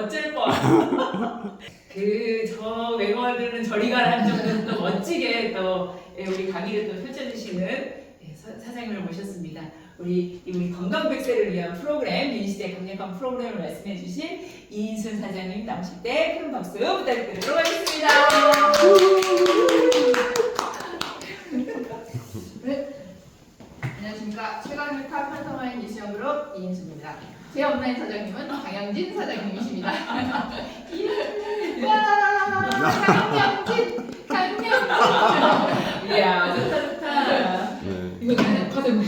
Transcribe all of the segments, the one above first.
어쩔 뻔. 저 외모들은 저리 가라는 정도로 또 멋지게 또 우리 강의를 또 펼쳐주시는 사장님을 모셨습니다. 우리 건강 백세를 위한 프로그램, 유니시대 강력한 프로그램을 말씀해주신 이인순 사장님 나오실 때 큰 박수 부탁드리도록 하겠습니다. 네. 안녕하십니까. 최강력한 판서마인 이수영그룹 이인순입니다. 제 업라인 사장님은 강영진 사장님이십니다. 와, 강영진. 이야, 좋다. 네. 이거 받은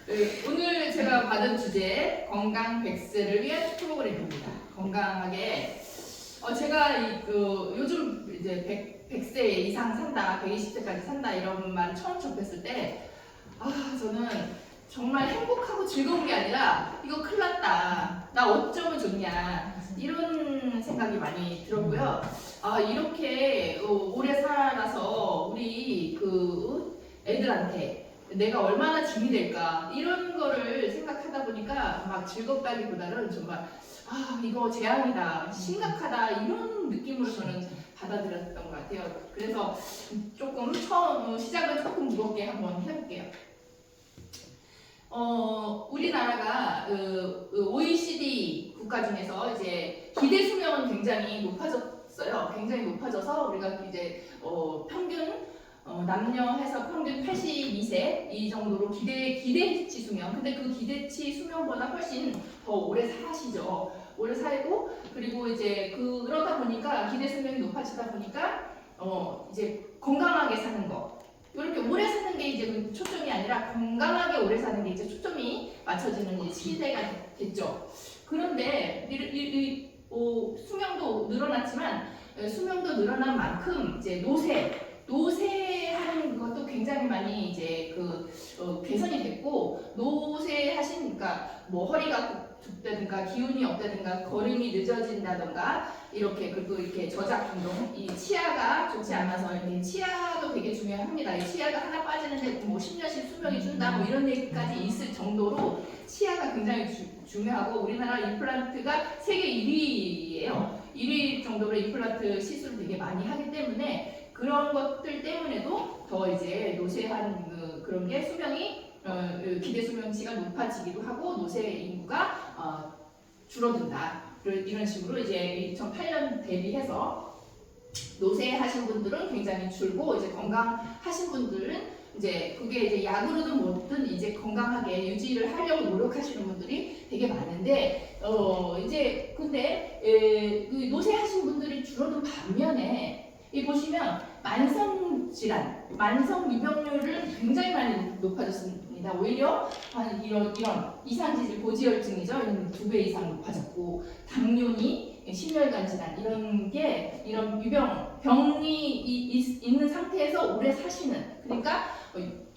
네, 오늘 제가 받은 주제 건강 100세를 위한 프로그램입니다. 건강하게 제가 요즘 이제 100세 이상 산다, 120세까지 산다 이런 말 처음 접했을 때 저는 정말 행복하고 즐거운 게 아니라 이거 큰일 났다, 나 어쩌면 좋냐 이런 생각이 많이 들었고요. 이렇게 오래 살아서 우리 애들한테 내가 얼마나 짐이 될까 이런 거를 생각하다 보니까 막 즐겁다기보다는 정말 이거 재앙이다, 심각하다 이런 느낌으로 저는 받아들였던 것 같아요. 그래서 조금 시작은 조금 무겁게 한번 해볼게요. 우리나라가 OECD 국가 중에서 이제 기대 수명은 굉장히 높아졌어요. 굉장히 높아져서 우리가 이제 평균 남녀 해서 평균 82세 이 정도로 기대치 수명. 근데 그 기대치 수명보다 훨씬 더 오래 사시죠. 오래 살고 그리고 이제 그러다 보니까 기대 수명이 높아지다 보니까 이제 건강하게 사는 거. 이렇게 오래 사는 게 이제 초점이 아니라 건강하게 오래 사는 게 이제 초점이 맞춰지는 이제 시대가 됐죠. 그런데 수명도 늘어났지만 수명도 늘어난 만큼 이제 노쇠하는 것도 굉장히 많이 이제 개선이 됐고 노쇠하시니까 뭐 허리가 굽다든가 기운이 없다든가 걸음이 늦어진다든가 이렇게 그리고 이렇게 저작 운동 이 치아가 좋지 않아서 이렇게 치아도 되게 중요합니다. 이 치아가 하나 빠지는데 뭐 10년씩 수명이 준다 뭐 이런 얘기까지 있을 정도로 치아가 굉장히 중요하고 우리나라 임플란트가 세계 1위예요. 1위 정도로 임플란트 시술을 되게 많이 하기 때문에 그런 것들 때문에도 더 이제 노쇠한 그런 게 수명이 기대 수명치가 높아지기도 하고 노쇠 인구가 줄어든다. 이런 식으로 이제 2008년 대비해서 노쇠하신 분들은 굉장히 줄고 이제 건강하신 분들은 이제 그게 이제 약으로든 뭐든 이제 건강하게 유지를 하려고 노력하시는 분들이 되게 많은데 이제 근데 노쇠하신 분들이 줄어든 반면에 이 보시면 만성 질환, 만성 유병률은 굉장히 많이 높아졌습니다. 오히려 이런 이산지질 고지혈증이죠. 2배 이상 높아졌고 당뇨니 심혈관 질환 이런 병이 있는 상태에서 오래 사시는 그러니까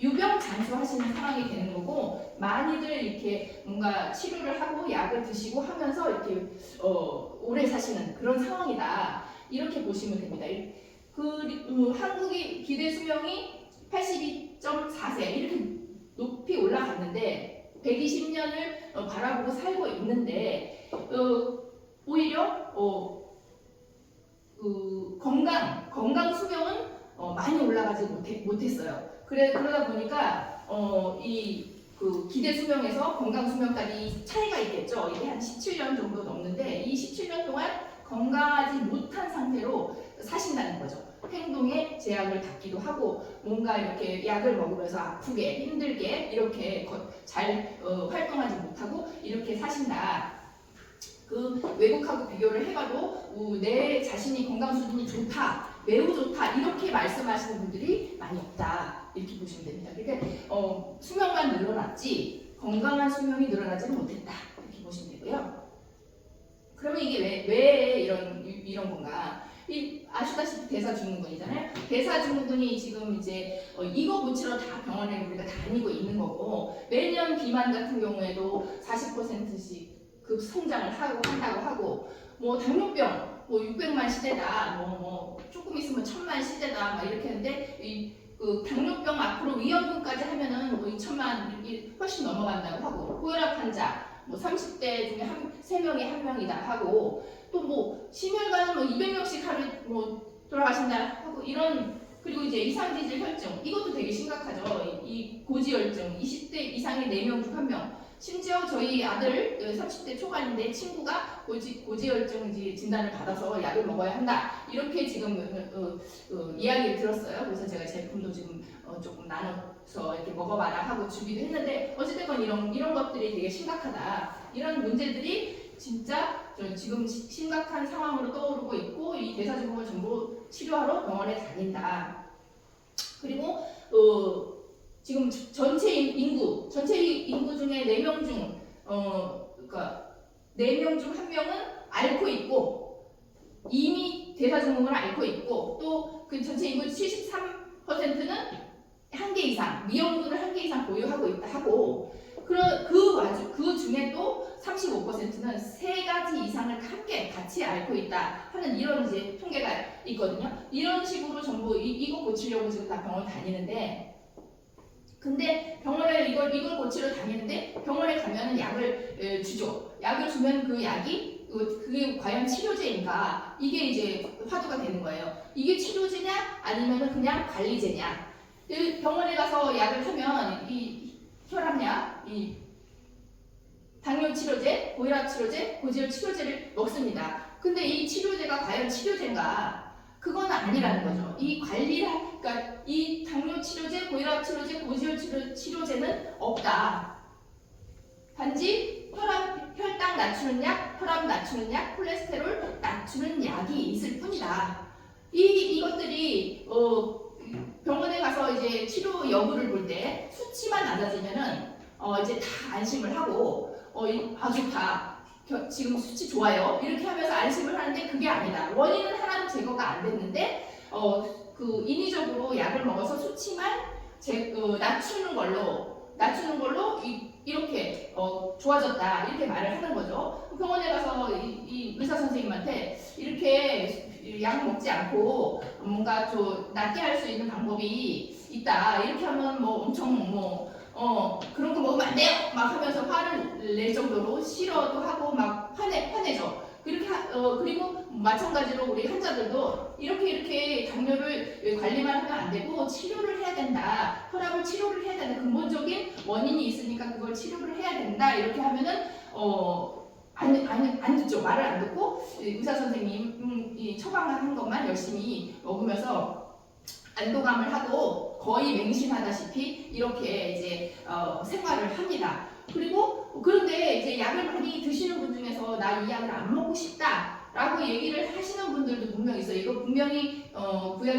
유병 장수하시는 상황이 되는 거고 많이들 이렇게 뭔가 치료를 하고 약을 드시고 하면서 이렇게 오래 사시는 그런 상황이다. 이렇게 보시면 됩니다. 한국이 기대 수명이 82.4세 이렇게 높이 올라갔는데 120년을 바라보고 살고 있는데 오히려 건강 수명은 많이 올라가지 못했어요. 그러다 보니까 기대 수명에서 건강 수명까지 차이가 있겠죠. 이게 한 17년 정도 넘는데 이 17년 동안 건강하지 못한 상태로 사신다는 거죠. 행동에 제약을 갖기도 하고 뭔가 이렇게 약을 먹으면서 아프게 힘들게 이렇게 잘 활동하지 못하고 이렇게 사신다. 외국하고 비교를 해봐도 내 자신이 건강 수준이 좋다, 매우 좋다 이렇게 말씀하시는 분들이 많이 없다 이렇게 보시면 됩니다. 그러니까 수명만 늘어났지 건강한 수명이 늘어나지는 못했다 이렇게 보시면 되고요. 그러면 이게 왜 이런 건가? 아시다시피 대사증후군이잖아요. 대사증후군이 지금 이제 이거 고치러 다 병원에 우리가 다니고 있는 거고 매년 비만 같은 경우에도 40%씩 성장을 한다고 하고 뭐 당뇨병 뭐 600만 시대다 뭐 조금 있으면 1000만 시대다 막 이렇게 하는데 당뇨병 앞으로 위험군까지 하면은 뭐 2000만 훨씬 넘어간다고 하고 고혈압 환자, 뭐 30대 중에 3명이 1명이다 하고 또 뭐 심혈관은 뭐 200명씩 하루 뭐 돌아가신다 하고 이런 그리고 이제 이상지질 혈증 이것도 되게 심각하죠. 이 고지혈증 20대 이상의 4명 중 1명. 심지어 저희 아들 30대 초반인데 친구가 고지혈증 진단을 받아서 약을 먹어야 한다 이렇게 지금 이야기를 들었어요. 그래서 제가 제품도 지금 조금 나눠서 이렇게 먹어봐라 하고 주기도 했는데 어쨌든 이런 것들이 되게 심각하다. 이런 문제들이 진짜 지금 심각한 상황으로 떠오르고 있고 이 대사증후군 전부 치료하러 병원에 다닌다. 그리고 지금 전체 인구 중에 4명 중 그러니까 4명 중 1명은 앓고 있고 이미 대사증후군을 앓고 있고 또 그 전체 인구 73%는 1개 이상 미영군을 1개 이상 보유하고 있다 하고 그 중에 또 35%는 3가지 이상을 함께 같이 앓고 있다 하는 이런 이제 통계가 있거든요. 이런 식으로 전부 이거 고치려고 지금 다 병원 다니는데 근데 병원에 이걸 고치러 다니는데 병원에 가면은 약을 주죠. 약을 주면 그 약이 그게 과연 치료제인가 이게 이제 화두가 되는 거예요. 이게 치료제냐 아니면은 그냥 관리제냐. 병원에 가서 약을 사면 이 혈압약, 이 당뇨 치료제, 고혈압 치료제, 고지혈 치료제를 먹습니다. 근데 이 치료제가 과연 치료제인가? 그건 아니라는 거죠. 이 그러니까 이 당뇨 치료제, 고혈압 치료제, 고지혈 치료제는 없다. 단지 혈당 낮추는 약, 혈압 낮추는 약, 콜레스테롤 낮추는 약이 있을 뿐이다. 이것들이 병원에 가서 이제 치료 여부를 볼 때 수치만 낮아지면은 이제 다 안심을 하고 좋다. 지금 수치 좋아요. 이렇게 하면서 안심을 하는데 그게 아니다. 원인은 하나도 제거가 안 됐는데 그 인위적으로 약을 먹어서 수치만 낮추는 걸로 이렇게 좋아졌다 이렇게 말을 하는 거죠. 병원에 가서 이 의사 선생님한테 이렇게 약 먹지 않고 뭔가 좀 낫게 할 수 있는 방법이 있다. 이렇게 하면 뭐 엄청 그런 거 먹으면 안 돼요! 막 하면서 화를 낼 정도로 싫어도 하고 막 화내죠. 그리고 마찬가지로 우리 환자들도 이렇게 당뇨를 관리만 하면 안 되고 치료를 해야 된다. 혈압을 치료를 해야 된다. 근본적인 원인이 있으니까 그걸 치료를 해야 된다. 이렇게 하면은 안 듣죠. 말을 안 듣고 의사 선생님이 처방한 것만 열심히 먹으면서 안도감을 하고 거의 맹신하다시피 이렇게 이제 생활을 합니다. 그런데 이제 약을 많이 드시는 분 중에서 나 이 약을 안 먹고 싶다라고 얘기를 하시는 분들도 분명 있어요. 이거 분명히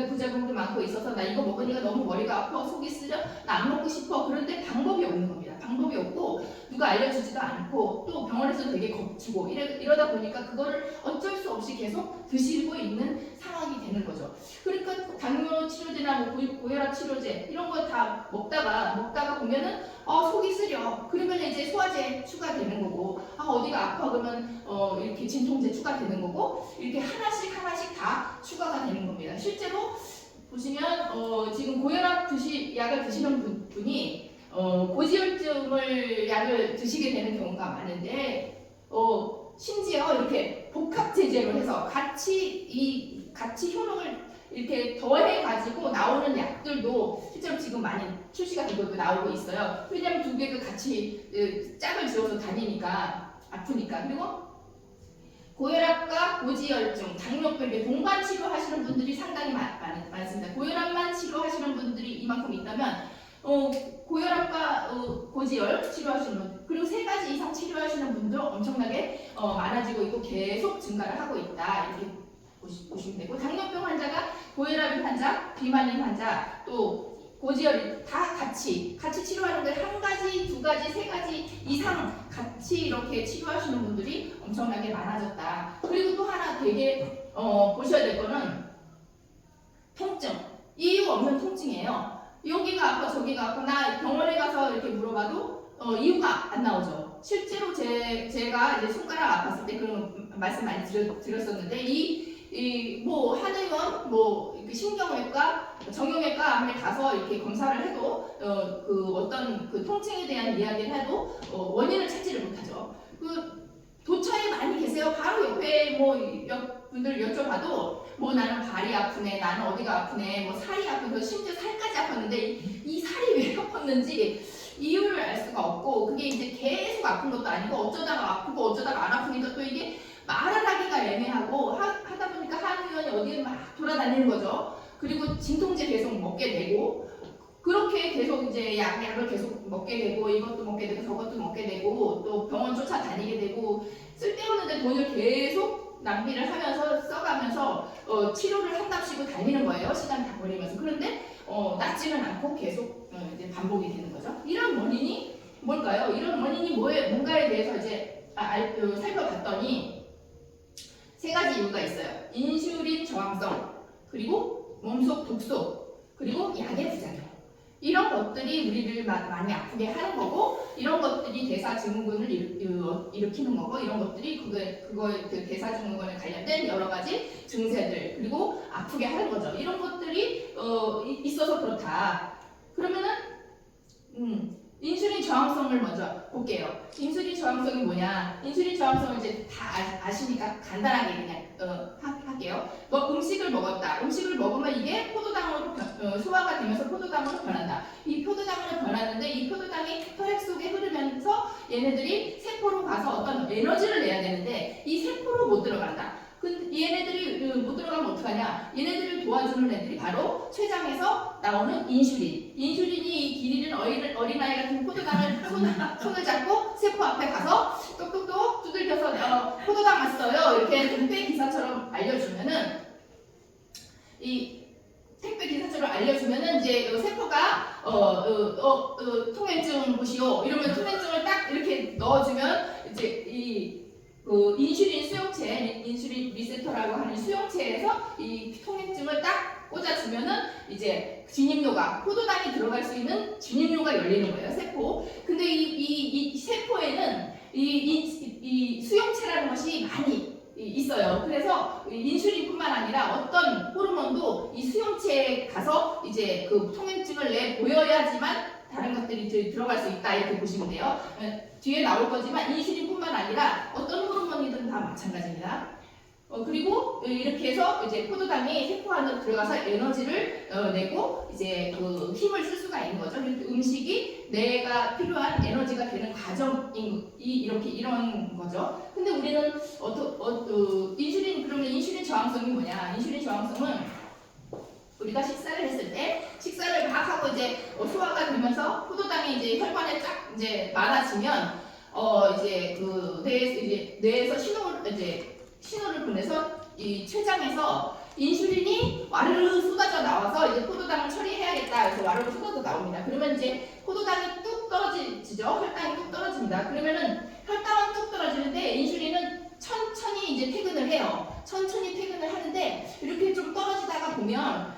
부작용도 많고 있어서 나 이거 먹으니까 너무 머리가 아파, 속이 쓰려, 나 안 먹고 싶어. 그런데 방법이 없는 겁니다. 방법이 없고 누가 알려주지도 않고 또 병원에서 되게 겁주고 이러다 보니까 그거를 어쩔 수 없이 계속 드시고 있는 상황이 되는 거죠. 그러니까 당뇨 치료제나 뭐 고혈압 치료제 이런 거 다 먹다가 보면은 속이 쓰려. 그러면 이제 소화제 추가되는 거고 어디가 아파 그러면 이렇게 진통제 추가되는 거고 이렇게 하나씩 다 추가가 되는 겁니다. 실제로 보시면 지금 고혈압 약을 드시는 분이 고지혈증을 약을 드시게 되는 경우가 많은데 심지어 이렇게 복합 제제로 해서 같이 효능을 이렇게 더해 가지고 나오는 약들도 실제로 지금 많이 출시가 되고 나오고 있어요. 왜냐하면 두 개가 같이 짝을 지어서 다니니까 아프니까. 그리고 고혈압과 고지혈증, 당뇨병 동반 치료하시는 분들이 상당히 많습니다. 고혈압만 치료하시는 분들이 이만큼 있다면 고혈압과 고지혈 치료하시는 분 그리고 3가지 이상 치료하시는 분도 엄청나게 많아지고 있고 계속 증가를 하고 있다 이렇게 보시면 되고 당뇨병 환자가 고혈압인 환자, 비만인 환자 또 고지혈 다 같이 치료하는 걸 1가지, 2가지, 3가지 이상 같이 이렇게 치료하시는 분들이 엄청나게 많아졌다. 그리고 또 하나 되게 보셔야 될 거는 통증, 이유 없는 통증이에요. 여기가 아파 저기가 아파 나 병원에 가서 이렇게 물어봐도 이유가 안 나오죠. 실제로 제가 이제 손가락 아팠을 때 그런 말씀 많이 드렸었는데 뭐 한의원 뭐 신경외과 정형외과 안에 가서 이렇게 검사를 해도 어떤 그 통증에 대한 이야기를 해도 원인을 찾지를 분들 여쭤봐도 뭐 나는 발이 아프네, 나는 어디가 아프네, 뭐 살이 아프고 심지어 살까지 아팠는데 이 살이 왜 아팠는지 이유를 알 수가 없고 그게 이제 계속 아픈 것도 아니고 어쩌다가 아프고 어쩌다가 안 아프니까 또 이게 말을 하기가 애매하고 하다 보니까 한의원이 어디에 막 돌아다니는 거죠. 그리고 진통제 계속 먹게 되고 그렇게 계속 이제 약을 계속 먹게 되고 이것도 먹게 되고 저것도 먹게 되고 또 병원 쫓아다니게 되고 쓸데없는데 돈을 계속 낭비를 하면서 써가면서 치료를 한답시고 다니는 거예요. 시간 다 버리면서. 그런데 낫지는 않고 계속 이제 반복이 되는 거죠. 이런 원인이 뭘까요? 이런 원인이 뭔가에 대해서 이제 살펴봤더니 세 가지 이유가 있어요. 인슐린 저항성, 그리고 몸속 독소, 그리고 약의 부작용. 이런 것들이 우리를 많이 아프게 하는 거고 이런 것들이 대사증후군을 일으키는 거고 이런 것들이 그 대사증후군에 관련된 여러 가지 증세들 그리고 아프게 하는 거죠. 이런 것들이 있어서 그렇다. 그러면은 인슐린 저항성을 먼저 볼게요. 인슐린 저항성이 뭐냐? 인슐린 저항성을 이제 다 아시니까 간단하게 그냥 할게요. 뭐 음식을 먹었다. 음식을 먹으면 이게 포도당으로 소화가 되면서 포도당으로 변한다. 이 포도당으로 변하는데 이 포도당이 혈액 속에 흐르면서 얘네들이 세포로 가서 어떤 에너지를 내야 되는데 이 세포로 못 들어간다. 얘네들이 못 들어가면 어떡하냐? 얘네들을 도와주는 애들이 바로 췌장에서 나오는 인슐린. 인슐린이 길 잃은 어린아이 같은 포도당을 손을 잡고 세포 앞에 가서 똑똑똑 두들겨서 포도당 왔어요. 이렇게 택배 기사처럼 알려주면은 이 택배 기사처럼 알려주면은 이제 세포가 통행증 보시오. 이러면 통행증을 딱 이렇게 넣어주면 이제 인슐린 수용체, 인슐린 리셉터라고 하는 수용체에서 이 통행증을 딱 꽂아주면은 이제 진입로가 포도당이 들어갈 수 있는 진입로가 열리는 거예요, 세포. 근데 이 세포에는 이 수용체라는 것이 많이 있어요. 그래서 인슐린뿐만 아니라 어떤 호르몬도 이 수용체에 가서 이제 그 통행증을 내 보여야지만 다른 것들이 들어갈 수 있다 이렇게 보시면 돼요. 뒤에 나올 거지만 인슐린뿐만 아니라 어떤 호르몬이든 다 마찬가지입니다. 그리고 이렇게 해서 이제 포도당이 세포 안으로 들어가서 에너지를 내고 이제 그 힘을 쓸 수가 있는 거죠. 음식이 내가 필요한 에너지가 되는 과정이 이런 거죠. 근데 우리는 그러면 인슐린 저항성이 뭐냐? 인슐린 저항성은 우리가 식사를 했을 때 식사를 막 하고 이제 소화가 되면서 포도당이 이제 혈관에 쫙 이제 많아지면 이제 그 뇌에서 신호를 보내서 이 췌장에서 인슐린이 와르르 쏟아져 나와서 이제 포도당을 처리해야겠다. 그래서 와르르 쏟아져 나옵니다. 그러면 이제 포도당이 뚝 떨어지죠. 혈당이 뚝 떨어집니다. 그러면은 혈당은 뚝 떨어지는데 인슐린은 천천히 이제 퇴근을 해요. 천천히 퇴근을 하는데 이렇게 좀 떨어지다가 보면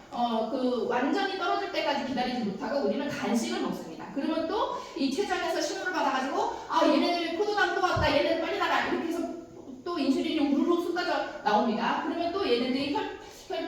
그 완전히 떨어질 때까지 기다리지 못하고 우리는 간식을 먹습니다. 그러면 또 이 췌장에서 신호를 받아가지고 얘네들 포도당 또 왔다. 얘네들 빨리 나가. 이렇게 해서 또 인슐린이 우르르 쏟아져 나옵니다. 그러면 또 얘네들이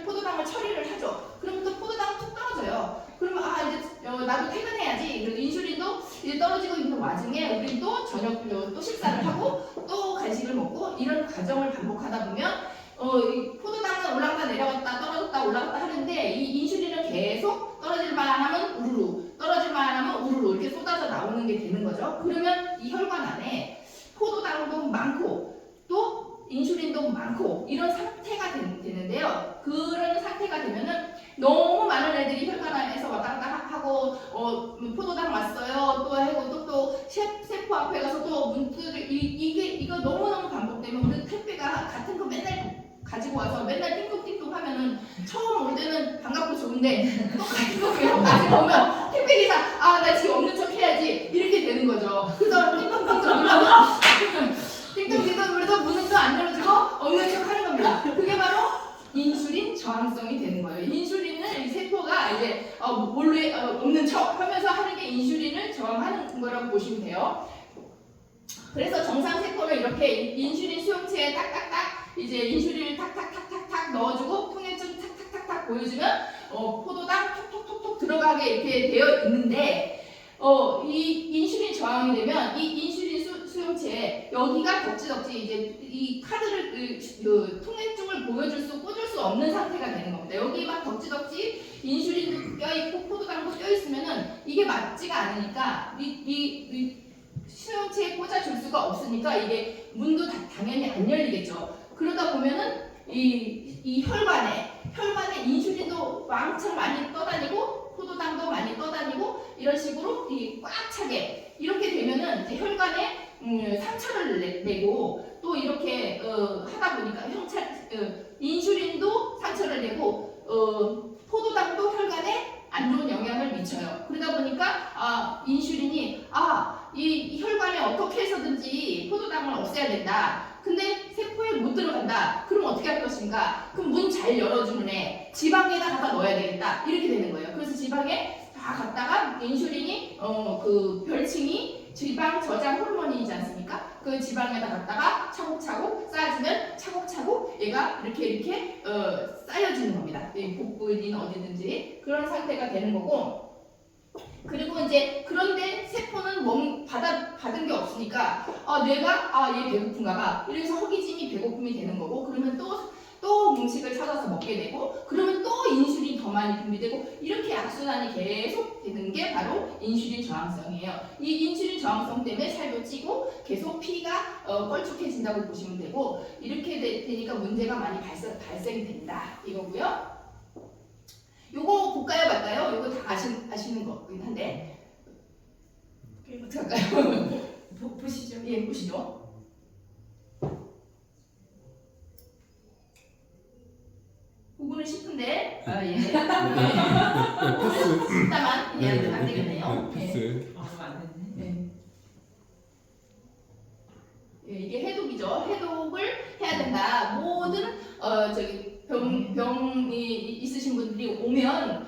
포도당을 처리를 하죠. 그러면 또 포도당 툭 떨어져요. 그러면 이제 나도 퇴근해야지. 그래서 인슐린도 이제 떨어지고 있는 와중에 우리는 또 저녁 또 식사를 하고 또 간식을 먹고 이런 과정을 반복하다 보면 이 포도당은 올라갔다 내려갔다 떨어졌다 올라갔다 하는데 이 인슐린은 계속 떨어질만 하면 우르르 떨어질만 하면 우르르 이렇게 쏟아져 나오는 게 되는 거죠. 그러면 이 혈관 안에 포도당도 많고 또 인슐린도 많고 이런 상태가 되는데요. 그런 상태가 되면은 너무 많은 애들이 혈관 안에서 왔다 갔다 하고 포도당 왔어요 또 하고 또 세포 앞에 가서 또 문득 이거 너무너무 반복되면 우리 택배가 같은 거 맨날 가지고 와서 맨날 띵동띵동 하면은 처음 올 때는 반갑고 좋은데 또 같은 거 계속 가지고 오면 택배기사 나 지금 없는 척 해야지 이렇게 되는 거죠. 그래서 띵동띵동 눌러서 띵동띵동 눌러서 문은 또 안 열어주고 없는 척 하는 겁니다. 그게 바로 인슐린 저항성이 되는 거예요. 인슐린을 이 세포가 이제 몰래 없는 척 하면서 하는 게 인슐린을 저항하는 거라고 보시면 돼요. 그래서 정상 세포를 이렇게 인슐린 수용체에 딱딱딱 이제 인슐린을 탁탁탁탁탁 넣어주고 통행증 탁탁탁탁 보여주면 포도당 톡톡톡톡 들어가게 이렇게 되어 있는데 이 인슐린 저항이 되면 이 인슐린 수용체에 여기가 덕지덕지 이제 이 카드를 그 통행증을 보여줄 수 꽂을 수 없는 상태가 되는 겁니다. 여기 막 덕지덕지 인슐린도 껴있고 포도당도 껴있으면은 이게 맞지가 않으니까 이 수용체에 꽂아줄 수가 없으니까 이게 문도 당연히 안 열리겠죠. 그러다 보면은 이 혈관에 인슐린도 왕창 많이 떠다니고 포도당도 많이 떠다니고 이런 식으로 이 꽉 차게 이렇게 되면은 이제 혈관에 상처를 내고 또 이렇게 하다 보니까 인슐린도 상처를 내고 포도당도 혈관에 안 좋은 영향을 미쳐요. 그러다 보니까 인슐린이 이 혈관에 어떻게 해서든지 포도당을 없애야 된다. 근데 세포에 못 들어간다. 그럼 어떻게 할 것인가? 그럼 문 잘 열어주는 애 지방에다 갖다 넣어야 되겠다. 이렇게 되는 거예요. 그래서 지방에 다 갖다가 인슐린이 그 별칭이 지방 저장 호르몬이지 않습니까? 그 지방에다 갖다가 차곡차곡 쌓아주면 차곡차곡 얘가 이렇게 쌓여지는 겁니다. 복부인 어디든지 그런 상태가 되는 거고. 그리고 이제 그런데 세포는 받은 게 없으니까 뇌가 얘 배고픈가 봐. 이래서 허기짐이 배고픔이 되는 거고 그러면 또 음식을 찾아서 먹게 되고 그러면 또 인슐린 더 많이 분비되고 이렇게 악순환이 계속 되는 게 바로 인슐린 저항성이에요. 이 인슐린 저항성 때문에 살도 찌고 계속 피가 껄쭉해진다고 보시면 되고 이렇게 되니까 문제가 많이 발생된다 이거고요. 요거 볼까요 말까요? 요거 다 아시는 거긴 한데 어떻게 할까요? 보시죠. 예, 보시죠. 보고는 싶은데 예. 쉽다만 이해하면 안 되겠네요. 패스. 안 됐네. 예, 이게 해독이죠. 해독을 해야 된다. 모든 병이 있으신 분들이 오면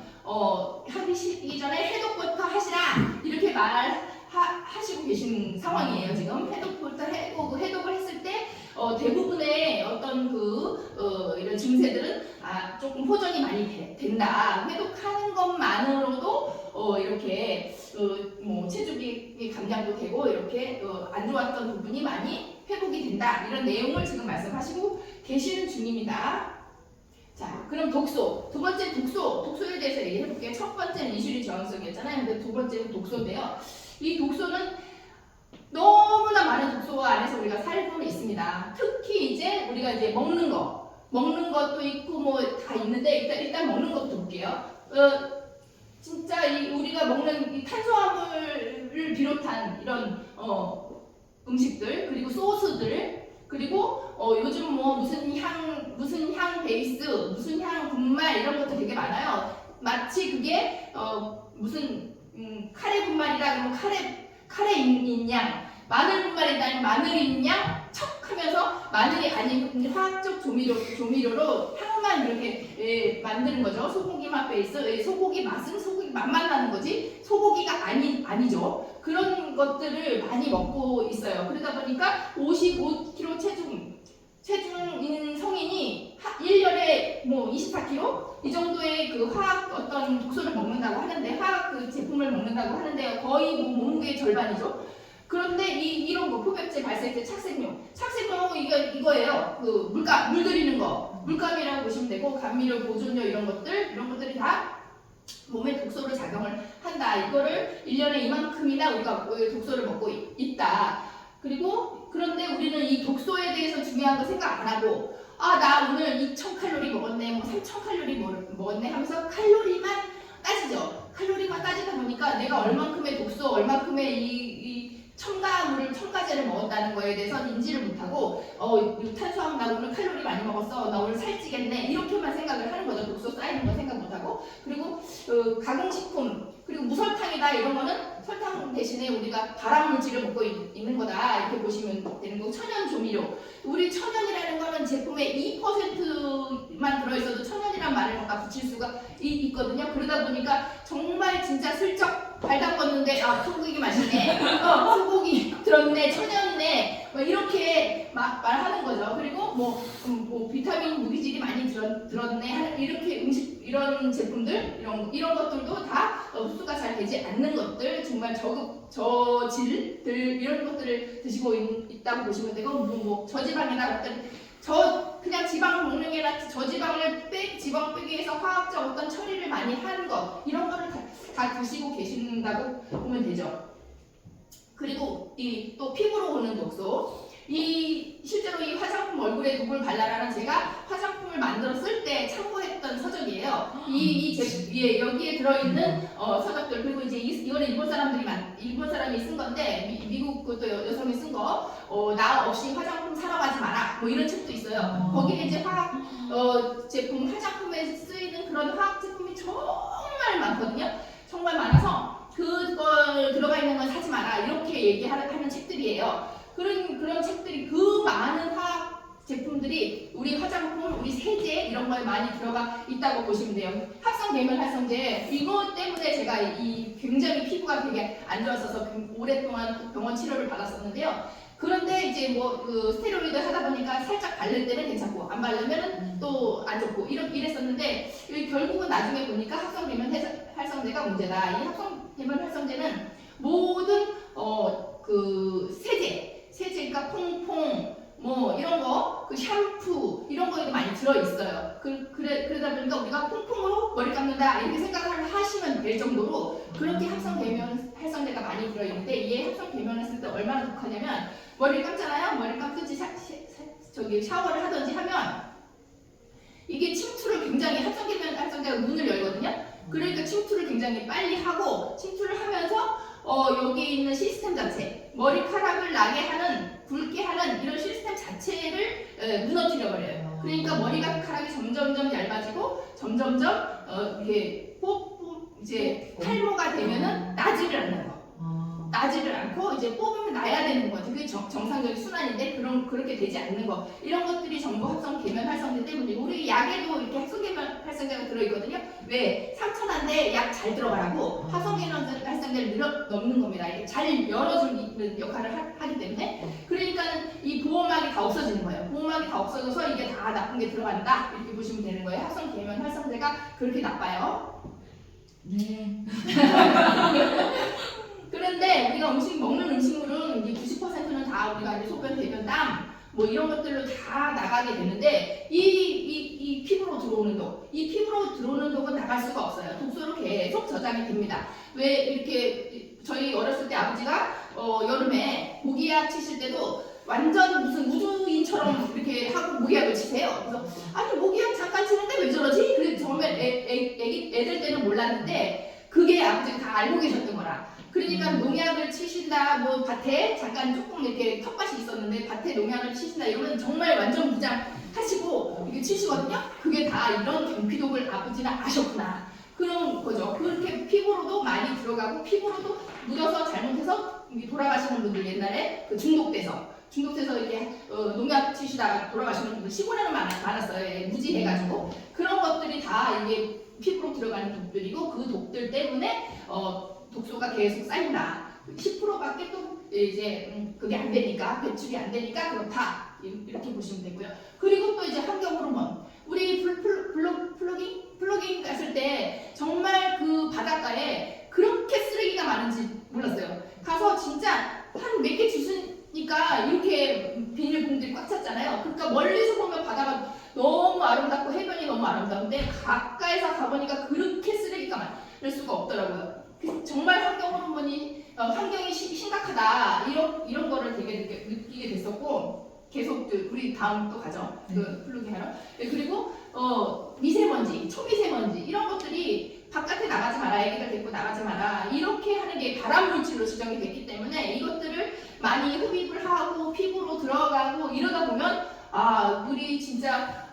하기 전에 해독부터 하시라 이렇게 하시고 계신 상황이에요. 지금 해독부터 해독을 했을 때 대부분의 어떤 이런 증세들은 조금 호전이 많이 된다. 해독하는 것만으로도 이렇게 뭐 체중이 감량도 되고 이렇게 안 좋았던 부분이 많이 회복이 된다. 이런 내용을 지금 말씀하시고 계시는 중입니다. 자, 그럼 독소. 두 번째 독소에 대해서 얘기해 볼게요. 첫 번째는 인슐린 저항성이었잖아요. 근데 두 번째는 독소인데요. 이 독소는 너무나 많은 독소 안에서 우리가 살고 있습니다. 특히 이제 우리가 이제 먹는 것도 있고 뭐 다 있는데 일단 먹는 것부터 볼게요. 진짜 우리가 먹는 이 탄수화물을 비롯한 이런 음식들 그리고 소스들 그리고 요즘 뭐 무슨 향 베이스 무슨 향 분말 이런 것도 되게 많아요. 마치 그게 무슨 카레 분말이라 그러면 카레인 양 마늘 분말이다 아니면 마늘인 양 척하면서 마늘이 아닌 화학적 조미료로 향만 이렇게 만드는 거죠. 소고기 맛 베이스 소고기 맛은 소고기 맛만 나는 거지 소고기가 아니죠. 그런 것들을 많이 먹고 있어요. 그러다 보니까 55kg 체중인 성인이 1년에 뭐 24kg 이 정도의 그 화학 어떤 독소를 먹는다고 하는데 화학 그 제품을 먹는다고 하는데 거의 뭐 몸무게의 절반이죠. 그런데 이런 거 포백제 발색제 착색용 이거예요. 그 물들이는 거 물감이라고 보시면 되고 감미료 보존료 이런 것들이 다 몸에 독소를 작용을 한다. 이거를 1년에 이만큼이나 우리가 독소를 먹고 있다. 그런데 우리는 이 독소에 대해서 중요한 거 생각 안 하고 나 오늘 2000칼로리 먹었네, 뭐 3000칼로리 먹었네 하면서 칼로리만 따지죠. 칼로리만 따지다 보니까 내가 얼만큼의 독소, 얼만큼의 이 첨가제를 먹었다는 거에 대해서 인지를 못하고 탄수화물 나 오늘 칼로리 많이 먹었어, 나 오늘 살찌겠네 이렇게만 생각을 하는 거죠. 독소 쌓이는 거 생각 못하고. 그리고 가공식품 그리고 무설탕이다 이런 거는 설탕 대신에 우리가 발암물질을 먹고 있는 거다 이렇게 보시면 되는 거고. 천연 조미료 우리 천연이라는 거는 제품의 2%만 들어있어도 천연이란 말을 갖다 붙일 수가 있거든요. 그러다 보니까 정말 진짜 슬쩍 발 담궜는데 소고기 맛있네, 소고기 들었네, 천연이네, 뭐 이렇게 막 말하는 거죠. 그리고 뭐 비타민 무기질이 많이 들었네, 이렇게 음식 이런 제품들 이런 것들도 다 흡수가 잘 되지 않는 것들, 정말 저질들 이런 것들을 드시고 있다고 보시면 되고, 뭐 저지방이나 어떤 그냥 지방 먹는 게 아니라 저지방을 지방 빼기 위해서 화학적 어떤 처리를 많이 하는 것, 이런 거를 다 드시고 계신다고 보면 되죠. 그리고 또 피부로 오는 독소, 실제로 이 화장품 얼굴에 독을 발라라는 제가 화장품을 만들었을 때 참고했던 서적이에요. 여기에 들어있는 서적들, 그리고 이제 이거는 일본 사람이 쓴 건데, 미국 그것도 여성이 쓴 거, 나 없이 화장품 사러 가지 마라, 뭐 이런 책도 있어요. 거기에 이제 화학 제품, 화장품에 쓰이는 그런 화학 제품이 정말 많거든요. 정말 많아서 그걸 들어가 있는 건 사지 마라, 이렇게 얘기하는 책들이에요. 그런 책들이, 그 많은 화학 제품들이 우리 화장품, 우리 세제 이런 거에 많이 들어가 있다고 보시면 돼요. 합성 계면 활성제, 이거 때문에 제가 굉장히 피부가 되게 안 좋았어서 오랫동안 병원 치료를 받았었는데요. 그런데 이제 스테로이드 하다 보니까 살짝 바를 때는 괜찮고 안 바르면 또 안 좋고 이랬었는데, 결국은 나중에 보니까 합성 계면 활성제가 문제다. 이 합성 계면 활성제는 모든 세제니까 퐁퐁 뭐 이런 거, 그 샴푸 이런 거에도 많이 들어있어요. 그러다 보니까 우리가 퐁퐁으로 머리 감는다 이렇게 생각을 하시면 될 정도로 그렇게 합성 계면 활성제가 많이 들어있는데, 이 합성 계면을 쓸 때 얼마나 독하냐면, 머리를 감잖아요. 머리 감든지 샤워를 하든지 하면 이게 침투를 굉장히, 합성 계면 활성제가 문을 열거든요. 그러니까 침투를 굉장히 빨리 하고, 침투를 하면서 여기에 있는 시스템 자체, 머리카락을 나게 하는, 굵게 하는 이런 시스템 자체를 무너뜨려 버려요. 그러니까 머리카락이 점점점 얇아지고 점점점 이렇게 이제 탈모가 되면은 나지를 않는 거. 나지를 않고 이제 뽑으면 나야 되는 거지. 그게 정상적인 순환인데 그렇게 되지 않는 거. 이런 것들이 전부 합성 계면 활성제 때문이고, 우리 약에도 이렇게 합성 계면 활성제가 들어있거든요. 왜? 상처난데 약 잘 들어가라고 합성 계면 활성제를 넣는 겁니다. 이게 잘 열어주는 역할을 하기 때문에. 그러니까는 이 보호막이 다 없어지는 거예요. 보호막이 다 없어져서 이게 다 나쁜 게 들어간다, 이렇게 보시면 되는 거예요. 합성 계면 활성제가 그렇게 나빠요. 네. 그런데 우리가 먹는 음식물은 이제 90%는 다 우리가 이제 소변, 대변, 땀 뭐 이런 것들로 다 나가게 되는데, 이 피부로 들어오는 독, 이 피부로 들어오는 독은 나갈 수가 없어요. 독소로 계속 저장이 됩니다. 왜 이렇게 저희 어렸을 때 아버지가 여름에 모기약 치실 때도 완전 무슨 우주인처럼 이렇게 하고 모기약을 치세요. 그래서 아니 모기약 잠깐 치는데 왜 저러지? 그래서 정말 애들 때는 몰랐는데 그게 아버지가 다 알고 계셨던 거라. 그러니까 농약을 치신다, 뭐 밭에 잠깐 조금 이렇게 텃밭이 있었는데 밭에 농약을 치신다 이러면 정말 완전 무장하시고 이렇게 치시거든요. 그게 다 이런 경피독을 아버지는 아셨구나, 그런 거죠. 그렇게 피부로도 많이 들어가고, 피부로도 묻어서 잘못해서 돌아가시는 분들, 옛날에 중독돼서 이렇게 농약 치시다가 돌아가시는 분들 시골에는 많았어요. 무지해가지고. 그런 것들이 다 이게 피부로 들어가는 독들이고, 그 독들 때문에 독소가 계속 쌓인다. 10%밖에 또 이제 그게 안 되니까, 배출이 안 되니까 그렇다, 이렇게 보시면 되고요. 그리고 또 이제 환경 호르몬, 우리 플러깅 갔을 때 정말 그 바닷가에 그렇게 쓰레기가 많은지 몰랐어요. 가서 진짜 한 몇 개 주스니까 이렇게 비닐봉들이 꽉 찼잖아요. 그러니까 멀리서 보면 바다가 너무 아름답고 해변이 너무 아름다운데 가까이서 가보니까 그렇게 쓰레기가 많을 수가 없더라고요. 정말 환경 호르몬이 환경이 심각하다, 이런 거를 되게 느끼게 됐었고, 계속 우리 다음 또 가죠. 그 플러깅 하러. 그리고 미세먼지, 초미세먼지 이런 것들이 바깥에 나가지 마라, 애기가 데리고 나가지 마라, 이렇게 하는 게 발암 물질로 지정이 됐기 때문에 이것들을 많이 흡입을 하고 피부로 들어가고 이러다 보면 우리 진짜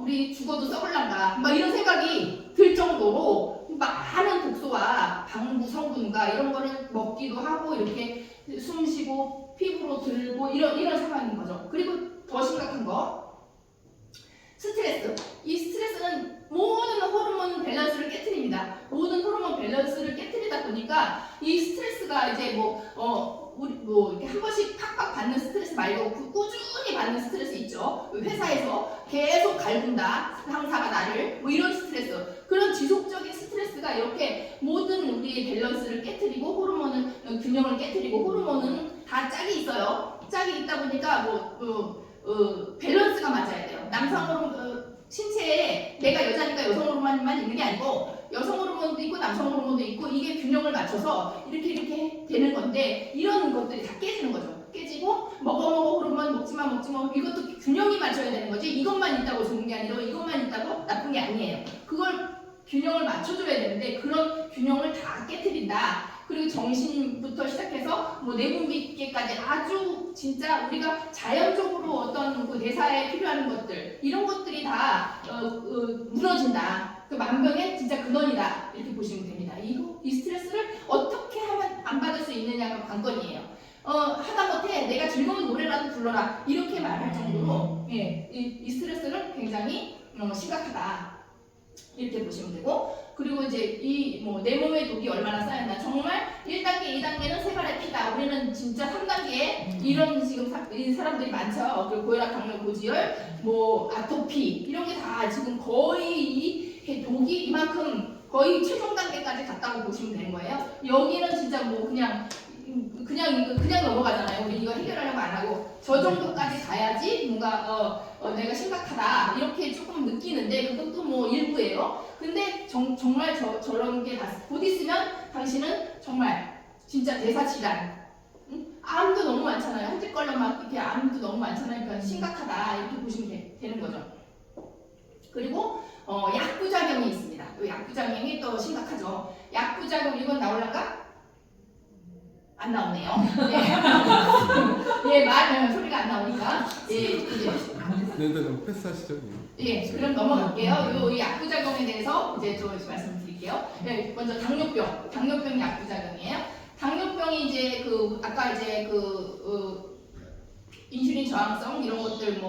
우리 죽어도 썩을란가 막 이런 생각이 들 정도로 많은 독소와 방부 성분과 이런 거를 먹기도 하고 이렇게 숨 쉬고 피부로 들고 이런 상황인 거죠. 그리고 더 심각한 거, 스트레스. 이 스트레스는 모든 호르몬 밸런스를 깨트립니다. 모든 호르몬 밸런스를 깨트리다 보니까 이 스트레스가 이제 우리 이렇게 한 번씩 팍팍 받는 스트레스 말고 꾸준히 받는 스트레스 있죠. 회사에서 계속 갈군다. 상사가 나를 이런 스트레스. 그런 지속적인 스트레스가 이렇게 모든 우리의 밸런스를 깨트리고 호르몬은 균형을 깨트리고 호르몬은 다 짝이 있어요. 짝이 있다 보니까 밸런스가 맞아야 돼요. 남성 호르몬 신체에 내가 여자니까 여성 호르몬만 있는 게 아니고 여성 호르몬도 있고 남성 호르몬도 있고 이게 균형을 맞춰서 이렇게 되는 건데 이런 것들이 다 깨지는 거죠. 깨지고 먹어 호르몬 먹지마 이것도 균형이 맞춰야 되는 거지. 이것만 있다고 좋은 게 아니라 이것만 있다고 나쁜 게 아니에요. 그걸 균형을 맞춰줘야 되는데 그런 균형을 다 깨트린다. 그리고 정신부터 시작해서 내분비계까지 아주 진짜 우리가 자연적으로 어떤 그 대사에 필요한 것들 이런 것들이 다 무너진다. 그 만병의 진짜 근원이다. 이렇게 보시면 됩니다. 이 스트레스를 어떻게 하면 안 받을 수 있느냐가 관건이에요. 하다못해 내가 즐거운 노래라도 불러라 이렇게 말할 정도로 이 스트레스는 굉장히 심각하다. 이렇게 보시면 되고 그리고 이제 내 몸에 독이 얼마나 쌓였나 정말 1단계, 2단계는 세발의 피다. 우리는 진짜 3단계에 이런 지금 이 사람들이 많죠. 그리고 고혈압, 당뇨, 고지혈, 아토피 이런 게 다 지금 거의 이 독이 이만큼 거의 최종 단계까지 갔다고 보시면 되는 거예요. 여기는 진짜 그냥 넘어가잖아요. 우리 이거 해결하려고 안 하고 저 정도까지 가야지 뭔가 내가 심각하다 이렇게 조금 느끼는데 그것도 일부예요. 근데 정말 저런 게 곧 있으면 당신은 정말 진짜 대사질환 암도 너무 많잖아요. 한집걸려 막 이렇게 암도 너무 많잖아요. 그러니까 심각하다 이렇게 보시면 되는 거죠. 그리고 약부작용이 있습니다. 또 약부작용이 또 심각하죠. 약부작용 이건 나올란가? 안 나오네요. 소리가 안 나오니까. 네, 좀 패스하시죠. 그럼 넘어갈게요. 이 약부작용에 대해서 이제 또 말씀드릴게요. 먼저 당뇨병 약부작용이에요. 당뇨병이 이제 아까 이제 인슐린 저항성 이런 것들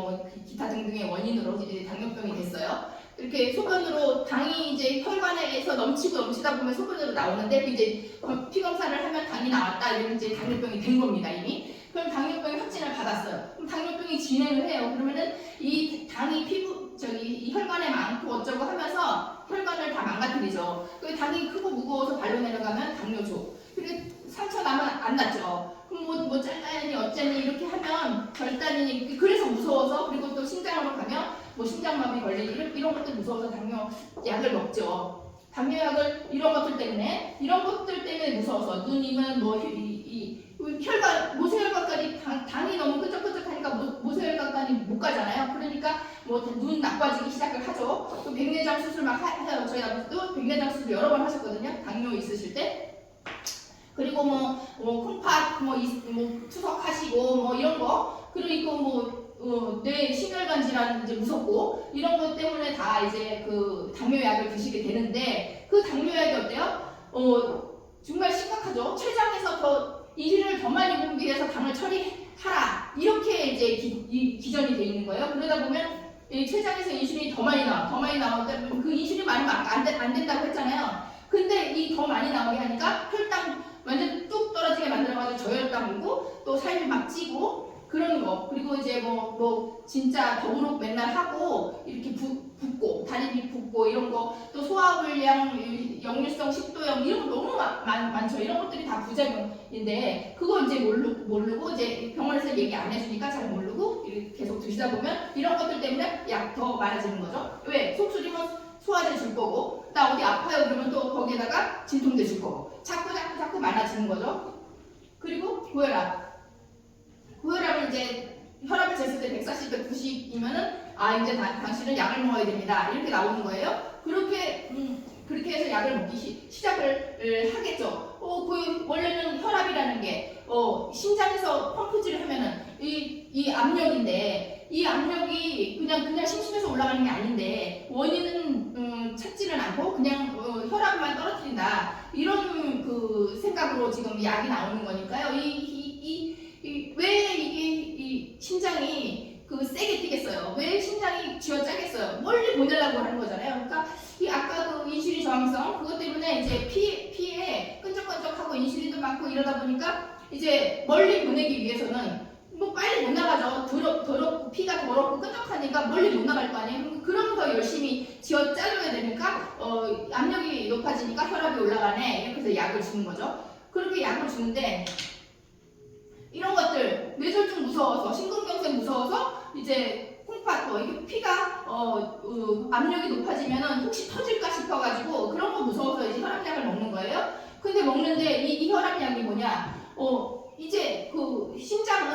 기타 등등의 원인으로 이제 당뇨병이 됐어요. 이렇게 소변으로 당이 이제 혈관에서 넘치다 보면 소변으로 나오는데 이제 피 검사를 하면 당이 나왔다 이러면 이제 당뇨병이 된 겁니다 이미. 그럼 당뇨병이 확진을 받았어요. 그럼 당뇨병이 진행을 해요. 그러면은 이 당이 이 혈관에 많고 어쩌고 하면서 혈관을 다 망가뜨리죠. 그 당이 크고 무거워서 발로 내려가면 당뇨죠. 그리고 상처 나면 안 낫죠. 그럼 짤다니 어쩌니 이렇게 하면 결단이 그래서 무서워서 그리고 또 신장으로 가면 심장마비 걸리기 이런 것들 무서워서 당뇨약을 먹죠. 당뇨약을 이런 것들 때문에 무서워서 눈이면 혈관 모세혈관까지 당이 너무 끈적끈적하니까 모세혈관까지 못 가잖아요. 그러니까 눈 나빠지기 시작을 하죠. 또 백내장 수술 막 해요. 저희 아버지도 백내장 수술 여러 번 하셨거든요. 당뇨 있으실 때. 그리고 콩팥 투석하시고 이런 거 그리고 뇌 심혈관 질환 이제 무섭고 이런 것 때문에 다 이제 당뇨약을 드시게 되는데 그 당뇨약이 어때요? 정말 심각하죠. 췌장에서 인슐린을 더 많이 분비해서 당을 처리하라 이렇게 이제 기전이 돼 있는 거예요. 그러다 보면 췌장에서 인슐린이 더 많이 나오는데 그 인슐린 많으면 안 된다고 했잖아요. 근데 이 더 많이 나오게 하니까 혈당 완전 뚝 떨어지게 만들어가지고 저혈당 오고 또 살이 막 찌고 그런 거. 그리고 이제 진짜 더부룩 맨날 하고 이렇게 붓고 다리 붓고 이런 거 또 소화불량, 역류성 식도염 이런 거 너무 많죠. 이런 것들이 다 부작용인데 그거 이제 모르고 이제 병원에서 얘기 안 해주니까 잘 모르고 이렇게 계속 드시다 보면 이런 것들 때문에 약 더 많아지는 거죠. 왜? 속쓰리면 소화제 줄 거고 나 어디 아파요 그러면 또 거기에다가 진통제 줄 거고 자꾸 많아지는 거죠. 그리고 고혈압은 이제 혈압을 쟀을 때 140, 190이면은 이제 당신은 약을 먹어야 됩니다. 이렇게 나오는 거예요. 그렇게 해서 약을 먹기 시작을 하겠죠. 원래는 혈압이라는 게 심장에서 펌프질을 하면은 이 압력인데 이 압력이 그냥 심심해서 올라가는 게 아닌데 원인은 찾지는 않고 그냥 혈압만 떨어뜨린다 이런 생각으로 지금 약이 나오는 거니까요. 왜 이게 이 심장이 그 세게 뛰겠어요? 왜 심장이 쥐어짜겠어요? 멀리 보내려고 하는 거잖아요. 그러니까 이 아까 그 인슐린 저항성 그것 때문에 이제 피에 끈적끈적하고 인슐린도 많고 이러다 보니까 이제 멀리 보내기 위해서는 뭐 빨리 못 나가죠. 더럽고 피가 더럽고 끈적하니까 멀리 못 나갈 거 아니에요. 그럼 더 열심히 쥐어 짜줘야 되니까 압력이 높아지니까 혈압이 올라가네. 이렇게 해서 약을 주는 거죠. 그렇게 약을 주는데 이런 것들 뇌졸중 무서워서 심근경색 무서워서 이제 콩팥 이게 피가 압력이 높아지면은 혹시 터질까 싶어가지고 그런 거 무서워서 이제 혈압약을 먹는 거예요. 근데 먹는데 이 혈압약이 뭐냐? 이제 그 심장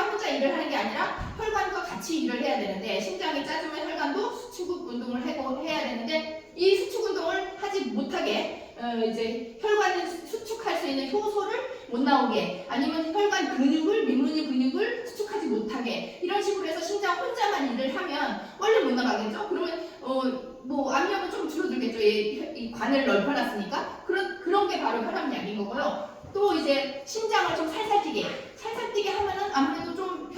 혼자 일을 하는 게 아니라 혈관과 같이 일을 해야 되는데 심장이 짜주면 혈관도 수축 운동을 해야 되는데 이 수축 운동을 하지 못하게 이제 혈관을 수축할 수 있는 효소를 못 나오게 아니면 혈관 근육을 민물류 근육을 수축하지 못하게 이런 식으로 해서 심장 혼자만 일을 하면 원래 못 나가겠죠. 그러면 뭐 압력은 좀 줄어들겠죠. 이 관을 넓혀놨으니까 그런 게 바로 혈압약인 거고요. 또 이제 심장을 좀 살살 뛰게 하면은 아무래도 좀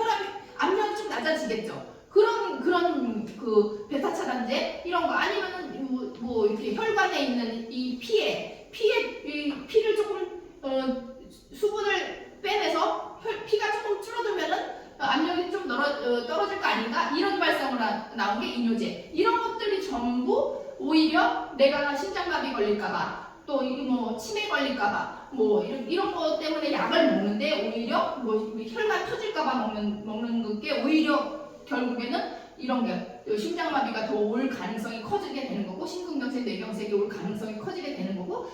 압력이 좀 낮아지겠죠. 그런 그 베타 차단제 이런 거 아니면은 뭐 이렇게 혈관에 있는 이 피를 조금 수분을 빼내서 피가 조금 줄어들면은 압력이 좀 떨어질 거 아닌가 이런 발상으로 나온 게 이뇨제 이런 것들이 전부 오히려 내가 심장마비 걸릴까봐 또 뭐 치매 걸릴까봐 뭐 이런 거 때문에 약을 먹는데 오히려 뭐 혈관 터질까봐 먹는 게 오히려 결국에는 이런 게 심장마비가 더 올 가능성이 커지게 되는 거고 심근경색, 뇌경색이 올 가능성이 커지게 되는 거고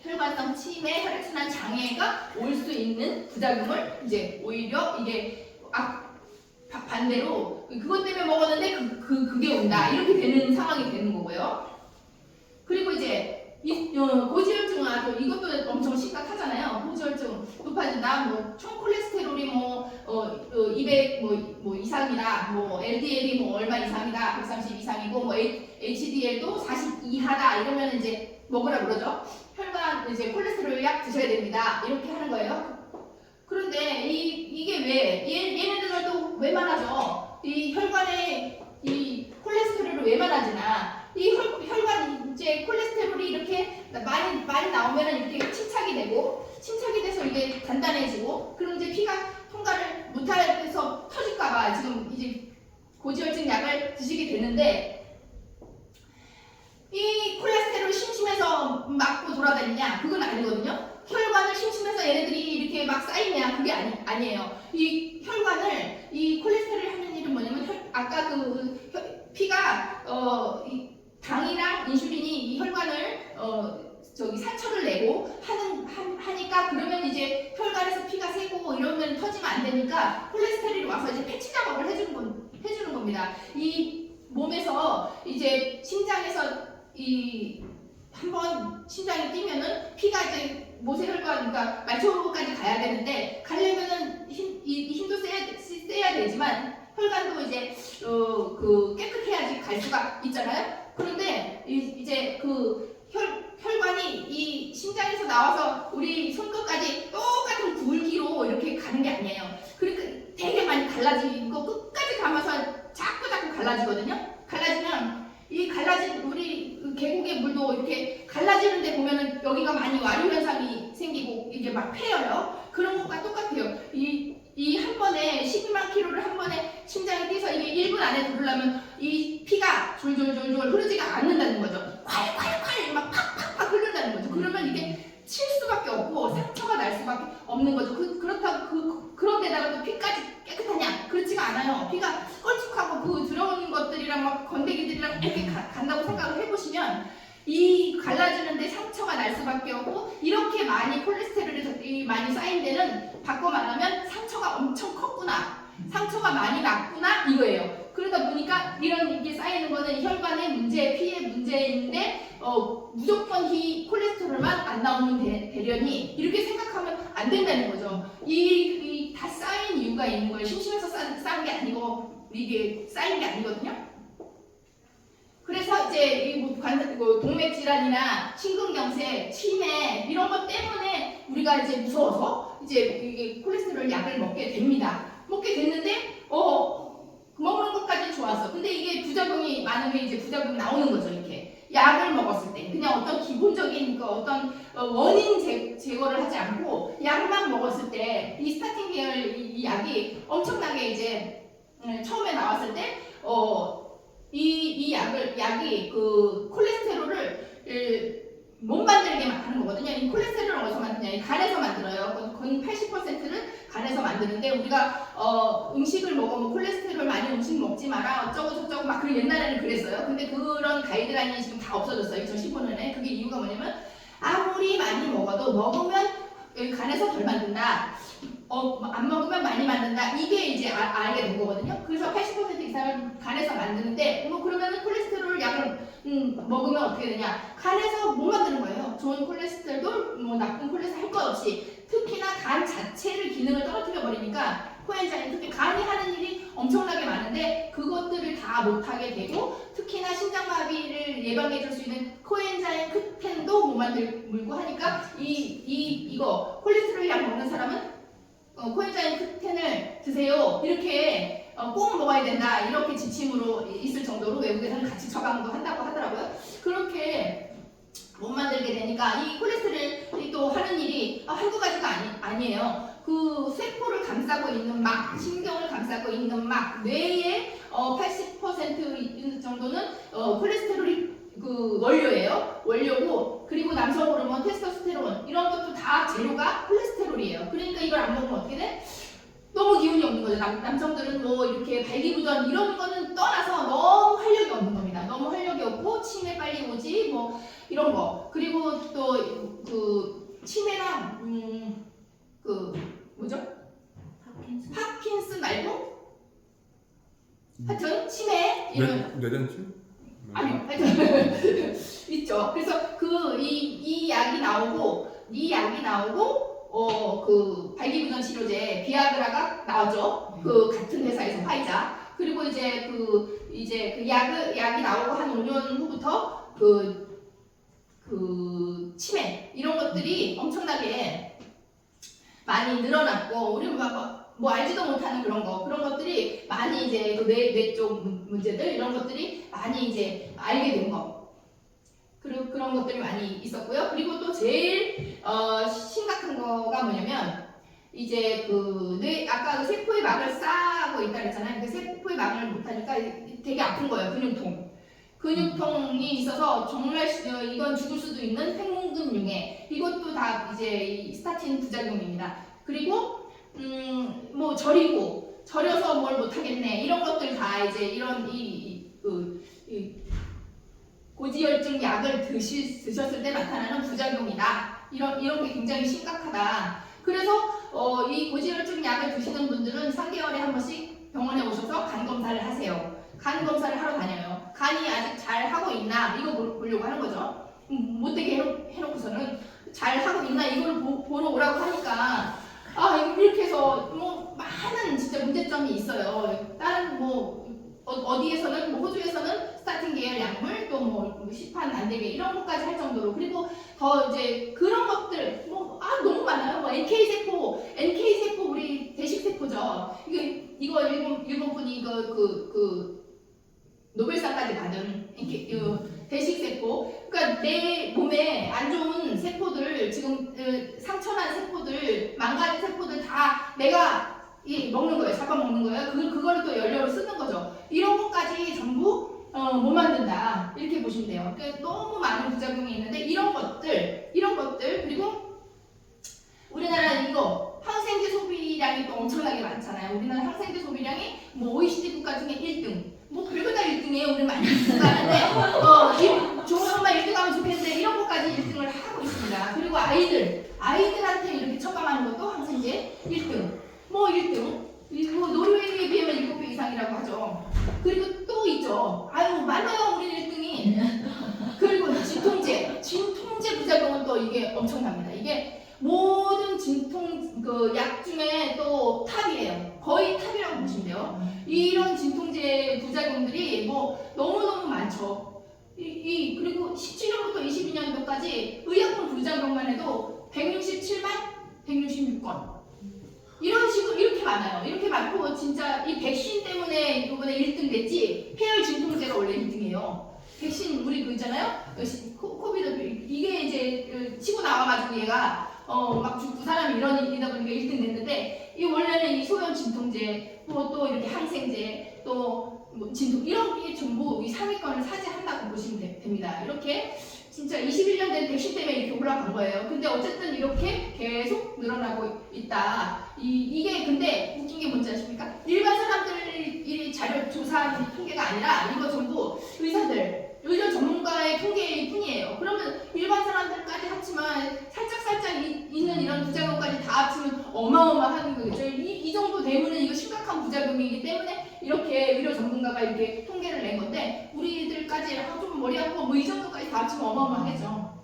혈관성 치매, 혈액순환 장애가 올 수 있는 부작용을 이제 오히려 이게 반대로 그것 때문에 먹었는데 그게 온다 이렇게 되는 상황이 되는 거고요. 그리고 이제 고지혈증은 아주 이것도 엄청 심각하잖아요. 고지혈증 높아진다. 뭐 총콜레스테롤이 200 뭐 이상이다. 뭐 LDL이 뭐 얼마 이상이다. 130 이상이고 뭐 HDL도 40 이하다. 이러면 이제 먹으라 그러죠. 혈관 이제 콜레스테롤 약 드셔야 됩니다. 이렇게 하는 거예요. 그런데 이게 왜 얘네들은 또 왜 말하죠? 이 혈관에 이 콜레스테롤을 왜 말하지나 이 혈관 이제 콜레스테롤이 이렇게 많이 나오면은 이렇게 침착이 돼서 이게 단단해지고 그럼 이제 피가 통과를 못해서 터질까봐 지금 이제 고지혈증 약을 드시게 되는데 이 콜레스테롤 심심해서 막고 돌아다니냐 그건 아니거든요. 혈관을 심심해서 얘네들이 이렇게 막 쌓이냐 그게 아니에요. 이 혈관을 이 콜레스테롤이 하는 일은 뭐냐면 아까 피가 이 당이랑 인슐린이 이 혈관을 상처를 내고 하니까 그러면 이제 혈관에서 피가 새고 이러면 터지면 안 되니까 콜레스테롤이 와서 이제 패치 작업을 해주는 겁니다. 이 몸에서 이제 심장에서 한번 심장이 뛰면은 피가 이제 모세혈관 그러니까 말초까지 가야 되는데 가려면은 힘도 세야 되지만 혈관도 이제 깨끗해야지 갈 수가 있잖아요. 그런데 이제 혈관이 이 심장에서 나와서 우리 손끝까지 똑같은 굵기로 이렇게 가는 게 아니에요. 그러니까 되게 많이 갈라지고 끝까지 가면서 자꾸 갈라지거든요. 갈라지면 이 갈라진 우리 계곡의 물도 이렇게 갈라지는데 보면은 여기가 많이 와류 현상이 생기고 이게 막 패여요. 그런 것과 똑같아요. 이 한 번에 12만 킬로를 한 번에 심장이 뛰서 이게 1분 안에 들으려면 이 피가 줄줄줄줄 흐르지가 않는다는 거죠. 콸콸콸 막 팍팍팍 흐른다는 거죠. 그러면 이게 칠 수밖에 없고 상처가 날 수밖에 없는 거죠. 그렇다고 그런 데다가 또 피까지 깨끗하냐? 그렇지가 않아요. 피가 껄쭉하고 들어오는 것들이랑 막 건더기들이랑 이렇게 간다고 생각을 해보시면 이 갈라지는데 상처가 날 수밖에 없고 이렇게 많이 콜레스테롤이 많이 쌓인 데는 바꿔 말하면 상처가 엄청 컸구나. 상처가 많이 났구나 이거예요. 그러다 보니까 이게 쌓이는 거는 혈관의 문제, 피의 문제인데 무조건 이 콜레스테롤만 안 나오는 대련이 이렇게 생각하면 안 된다는 거죠. 이 다 쌓인 이유가 있는 거예요. 심심해서 쌓은 게 아니고 이게 쌓인 게 아니거든요. 그래서 이제 동맥 질환이나 심근경색, 치매 이런 것 때문에 우리가 이제 무서워서 이제 이게 콜레스테롤 약을 먹게 됩니다. 먹게 됐는데 나오는 거죠. 이렇게 약을 먹었을 때 그냥 어떤 기본적인 그 어떤 원인 제거를 하지 않고 약만 먹었을 때 이 스타틴 계열 이 약이 엄청나게 이제 처음에 나왔을 때 이 약이 그 콜레스테롤을 못 만들게 하는 거거든요. 이 콜레스테롤을 어디서 만드냐? 이 간에서 만들어요. 거의 80%를 간에서 만드는데 우리가 음식을 먹으면 콜레스테롤 많이 음식 먹지 마라 어쩌고 저쩌고 막 그 옛날에는 그랬어요. 근데 그런 가이드라인이 지금 다 없어졌어요. 2015년에. 그게 이유가 뭐냐면 아무리 많이 먹어도 먹으면 간에서 덜 만든다. 안 먹으면 많이 만든다. 이게 이제 알게 된 거거든요. 그래서 80% 이상을 간에서 만드는데 그러면은 콜레스테롤 약을 먹으면 어떻게 되냐? 간에서 못 만드는 거예요. 좋은 콜레스테롤도 나쁜 콜레스테롤 할 것 없이 특히나 간 자체를 기능을 떨어뜨려 버리니까 코엔자임 특히 간이 하는 일이 엄청나게 많은데 그것들을 다 못하게 되고 특히나 심장마비를 예방해 줄 수 있는 코엔자임 크텐도 못 만들고 하니까 이거 콜레스테롤 약 먹는 사람은 코엔자임 크텐을 드세요. 이렇게 꼭 먹어야 된다. 이렇게 지침으로 있을 정도로 외국에서는 같이 처방도 한다고 하더라고요. 그렇게 못 만들게 되니까 이 콜레스테롤이 또 하는 일이 한두 가지가 아니에요. 그 세포를 감싸고 있는 막, 신경을 감싸고 있는 막, 뇌의 80% 정도는 콜레스테롤이 그 원료예요. 원료고 그리고 남성 호르몬, 테스토스테론 이런 것도 다 재료가 콜레스테롤이에요. 그러니까 이걸 안 먹으면 어떻게 돼? 너무 기운이 없는 거죠. 남성들은 뭐 이렇게 발기부전 이런 거는 떠나서 너무 활력이 없는 겁니다. 너무 활력이 없고 치매 빨리 오지 뭐 이런 거. 그리고 또 그 치매랑 그 뭐죠? 파킨슨 말고 하여튼 치매 이런 뇌전증? 아니 하여튼 있죠. 그래서 이 약이 나오고 그 발기부전 치료제 비아그라가 나왔죠. 그 같은 회사에서 화이자. 그리고 이제 그 약이 나오고 한 5년 후부터 그 치매 이런 것들이 엄청나게 많이 늘어났고 우리 뭐 알지도 못하는 그런 것들이 많이 이제 그 뇌 쪽 문제들 이런 것들이 많이 이제 알게 된 거. 그리고 그런 것들이 많이 있었고요. 그리고 또 제일 심각한 거가 뭐냐면 이제 그 뇌 아까 그 세포의 막을 싸고 있다 그랬잖아요. 그 세포의 막을 못하니까 되게 아픈 거예요. 근육통이 있어서 정말 이건 죽을 수도 있는 횡문근융해. 이것도 다 이제 이 스타틴 부작용입니다. 그리고 뭐 절여서 뭘 못하겠네 이런 것들 다 이제 이런 고지혈증 약을 드셨을 때 나타나는 부작용이다. 이런 게 굉장히 심각하다. 그래서 이 고지혈증 약을 드시는 분들은 3개월에 한 번씩 병원에 오셔서 간 검사를 하세요. 간 검사를 하러 다녀요. 간이 아직 잘 하고 있나 이거 보려고 하는 거죠. 못되게 해놓고서는 잘 하고 있나 이걸 보러 오라고 하니까 이렇게 해서 뭐 많은 진짜 문제점이 있어요. 다른 뭐 어디에서는 뭐 호주에서는 스타틴 계열 약물 또 뭐 시판 안 되게 이런 것까지 할 정도로 그리고 더 이제 그런 것들 너무 많아요. 뭐 NK 세포 우리 대식 세포죠. 이거 일본 분이 그 노벨상까지 받은 대식 세포. 그러니까 내 몸에 안 좋은 세포들 지금 상처난 세포들 망가진 세포들 다 내가 먹는 거예요. 잡아먹는 거예요. 그거를 또 연료로 쓰는 거죠. 이런 것까지 전부 못 만든다. 이렇게 보시면 돼요. 그러니까 너무 많은 부작용이 있는데 이런 것들 그리고 우리나라 이거 항생제 소비량이 또 엄청나게 많잖아요. 우리나라 항생제 소비량이 뭐 OECD 국가 중에 1등. 뭐 별거 다 1등이에요. 우리 많이 국가하는데 조금만 1등하면 좋겠는데 이런 것까지 1등을 하고 있습니다. 그리고 아이들한테 이렇게 처방하는 것도 항생제 1등. 뭐 1등. 그리고 노르웨이에 비하면 7배 이상이라고 하죠. 그리고 또 있죠. 많아요. 우리 1등이. 그리고 진통제 부작용은 또 이게 엄청납니다. 이게 모든 진통 약 중에 또 탑이에요. 거의 탑이라고 보시면 돼요. 이런 진통제 부작용들이 뭐 너무너무 많죠. 그리고 17년부터 22년도까지 의약품 부작용만 해도 167만 166건. 이런 식으로 이렇게 많아요. 이렇게 많고 진짜 이 백신 때문에 이번에 1등 됐지 폐혈 진통제가 원래 1등이에요. 백신 우리 그 있잖아요. 코비드 이게 이제 치고 나와가지고 얘가 막 죽고 사람이 이러다 보니까 1등 됐는데 이 원래는 이 소염 진통제 또 이렇게 항생제 또뭐 진통 이런 게 전부 이 상위권을 차지한다고 보시면 됩니다. 이렇게 진짜 21년 된 백신 때문에 이렇게 올라간 거예요. 근데 어쨌든 이렇게 계속 늘어나고 있다. 이게 근데 웃긴 게 뭔지 아십니까? 일반 사람들이 자료 조사한 통계가 아니라 이거 전부 의사들, 의료 전문가의 통계일 뿐이에요. 그러면 일반 사람들까지 합치면 살짝 있는 이런 부작용까지 다 합치면 어마어마한 거죠. 이 정도 되면은 이거 심각한 부작용이기 때문에 이렇게 의료 전문가가 이렇게 통계를 낸 건데 우리들까지 좀 머리 아프고 뭐 이 정도까지 다 합치면 어마어마하겠죠.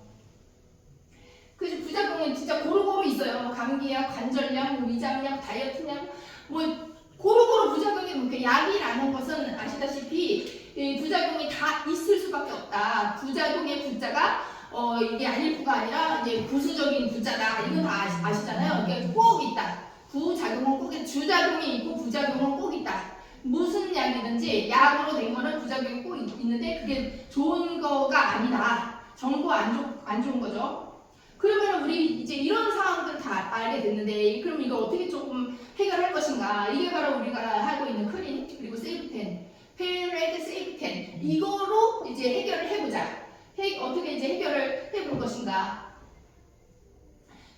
그래서 부작용은 진짜 고루고루 있어요. 뭐 감기약, 관절약, 위장약, 다이어트약 뭐 고루고루 부작용이 뭐 약이라는 것은 아시다시피 이 부작용이 다 있을 수밖에 없다. 부작용의 부자가 이게 안일부가 아니라 이제 부수적인 부자다. 이건 다 아시잖아요. 그러니까 꼭 있다. 부작용은 꼭 있다. 주작용이 있고 부작용은 꼭 있다. 무슨 약이든지 약으로 된 거는 부작용이 꼭 있는데 그게 좋은 거가 아니다. 전부 안 좋은 거죠. 그러면 우리 이제 이런 상황들 다 알게 됐는데 그럼 이거 어떻게 조금 해결할 것인가? 이게 바로 우리가 알고 있는 클린 그리고 세이브텐, 페이레드 세이브텐 이거로 이제 해결을 해보자. 어떻게 이제 해결을 해볼 것인가?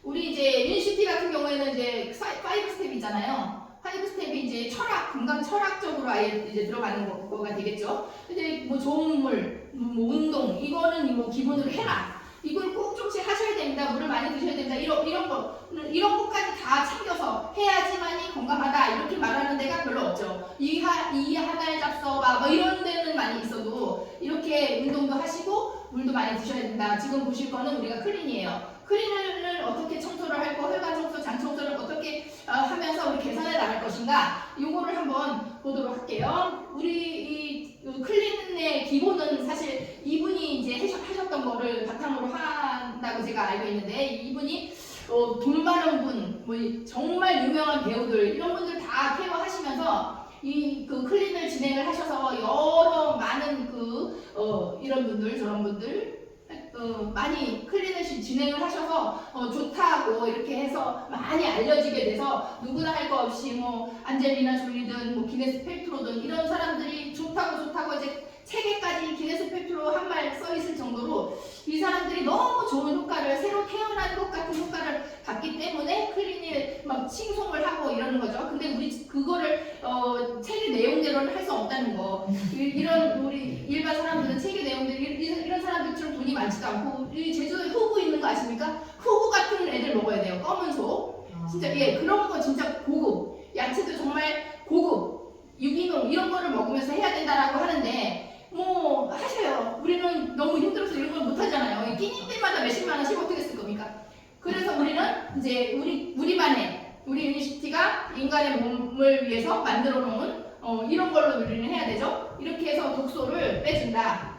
우리 이제 유니시티 같은 경우에는 이제 5 스텝이잖아요. 5 스텝이 이제 철학, 건강 철학적으로 아예 이제 들어가는 거가 되겠죠. 근데 뭐 좋은 물, 뭐 운동 이거는 뭐 기본으로 해라. 이걸 꼭 조금씩 하셔야 됩니다. 물을 많이 드셔야 됩니다. 이런 것까지 다 챙겨서 해야지만이 건강하다 이렇게 말하는 데가 별로 없죠. 이 하나에 잡숴봐 뭐 이런 데는 많이 있어도 이렇게 운동도 하시고 물도 많이 드셔야 된다. 지금 보실 거는 우리가 클린이에요. 클린을 어떻게 청소를 할 거, 혈관 청소, 장 청소를 어떻게 하면서 우리 개선해 나갈 것인가 요거를 한번 보도록 할게요. 우리 이 클린의 기본은 사실 이분이 이제 하셨던 거를 바탕으로 한다고 제가 알고 있는데 이분이 돈 많은 분, 뭐 정말 유명한 배우들 이런 분들 다 케어하시면서 그 클린을 진행을 하셔서 여러 많은 이런 분들 저런 분들 많이 클린을 진행을 하셔서 좋다고 이렇게 해서 많이 알려지게 돼서 누구나 할 거 없이 뭐 안젤리나 졸리든 뭐 기네스 펠트로든 이런 사람들이 좋다고 이제 책에까지 기네스 펠트로 한 말 써 있을 정도로 이 사람들이 너무 좋은 효과를 새로 태어난 것 같은 효과를 받기 때문에 클린이 막 칭송을 하고 이러는 거죠. 근데 우리 그거를 책의 내용대로는 할 수 없다는 거. 이런 우리 일반 사람들은 책의 내용대로 이런 사람들처럼 돈이 많지도 않고 이 제주도에 흑우 있는 거 아십니까? 흑우 같은 애들 먹어야 돼요. 검은 소. 진짜 그런 거 진짜 고급. 야채도 정말 고급. 유기농 이런 거를 먹으면서 해야 된다라고 하는데 뭐 하셔요. 우리는 너무 힘들어서 이런 걸 못 하잖아요. 끼니들마다 몇십만 원씩 어떻게 쓸 겁니까? 그래서 우리는 이제 우리 유니시티가 인간의 몸을 위해서 만들어 놓은 이런 걸로 우리는 해야 되죠. 이렇게 해서 독소를 빼준다.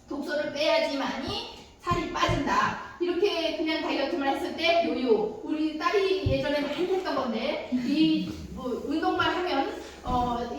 독소를 빼야지만이 살이 빠진다. 이렇게 그냥 다이어트만 했을 때 요요 우리 딸이 예전에 많이 했던 건데 뭐 운동만 하면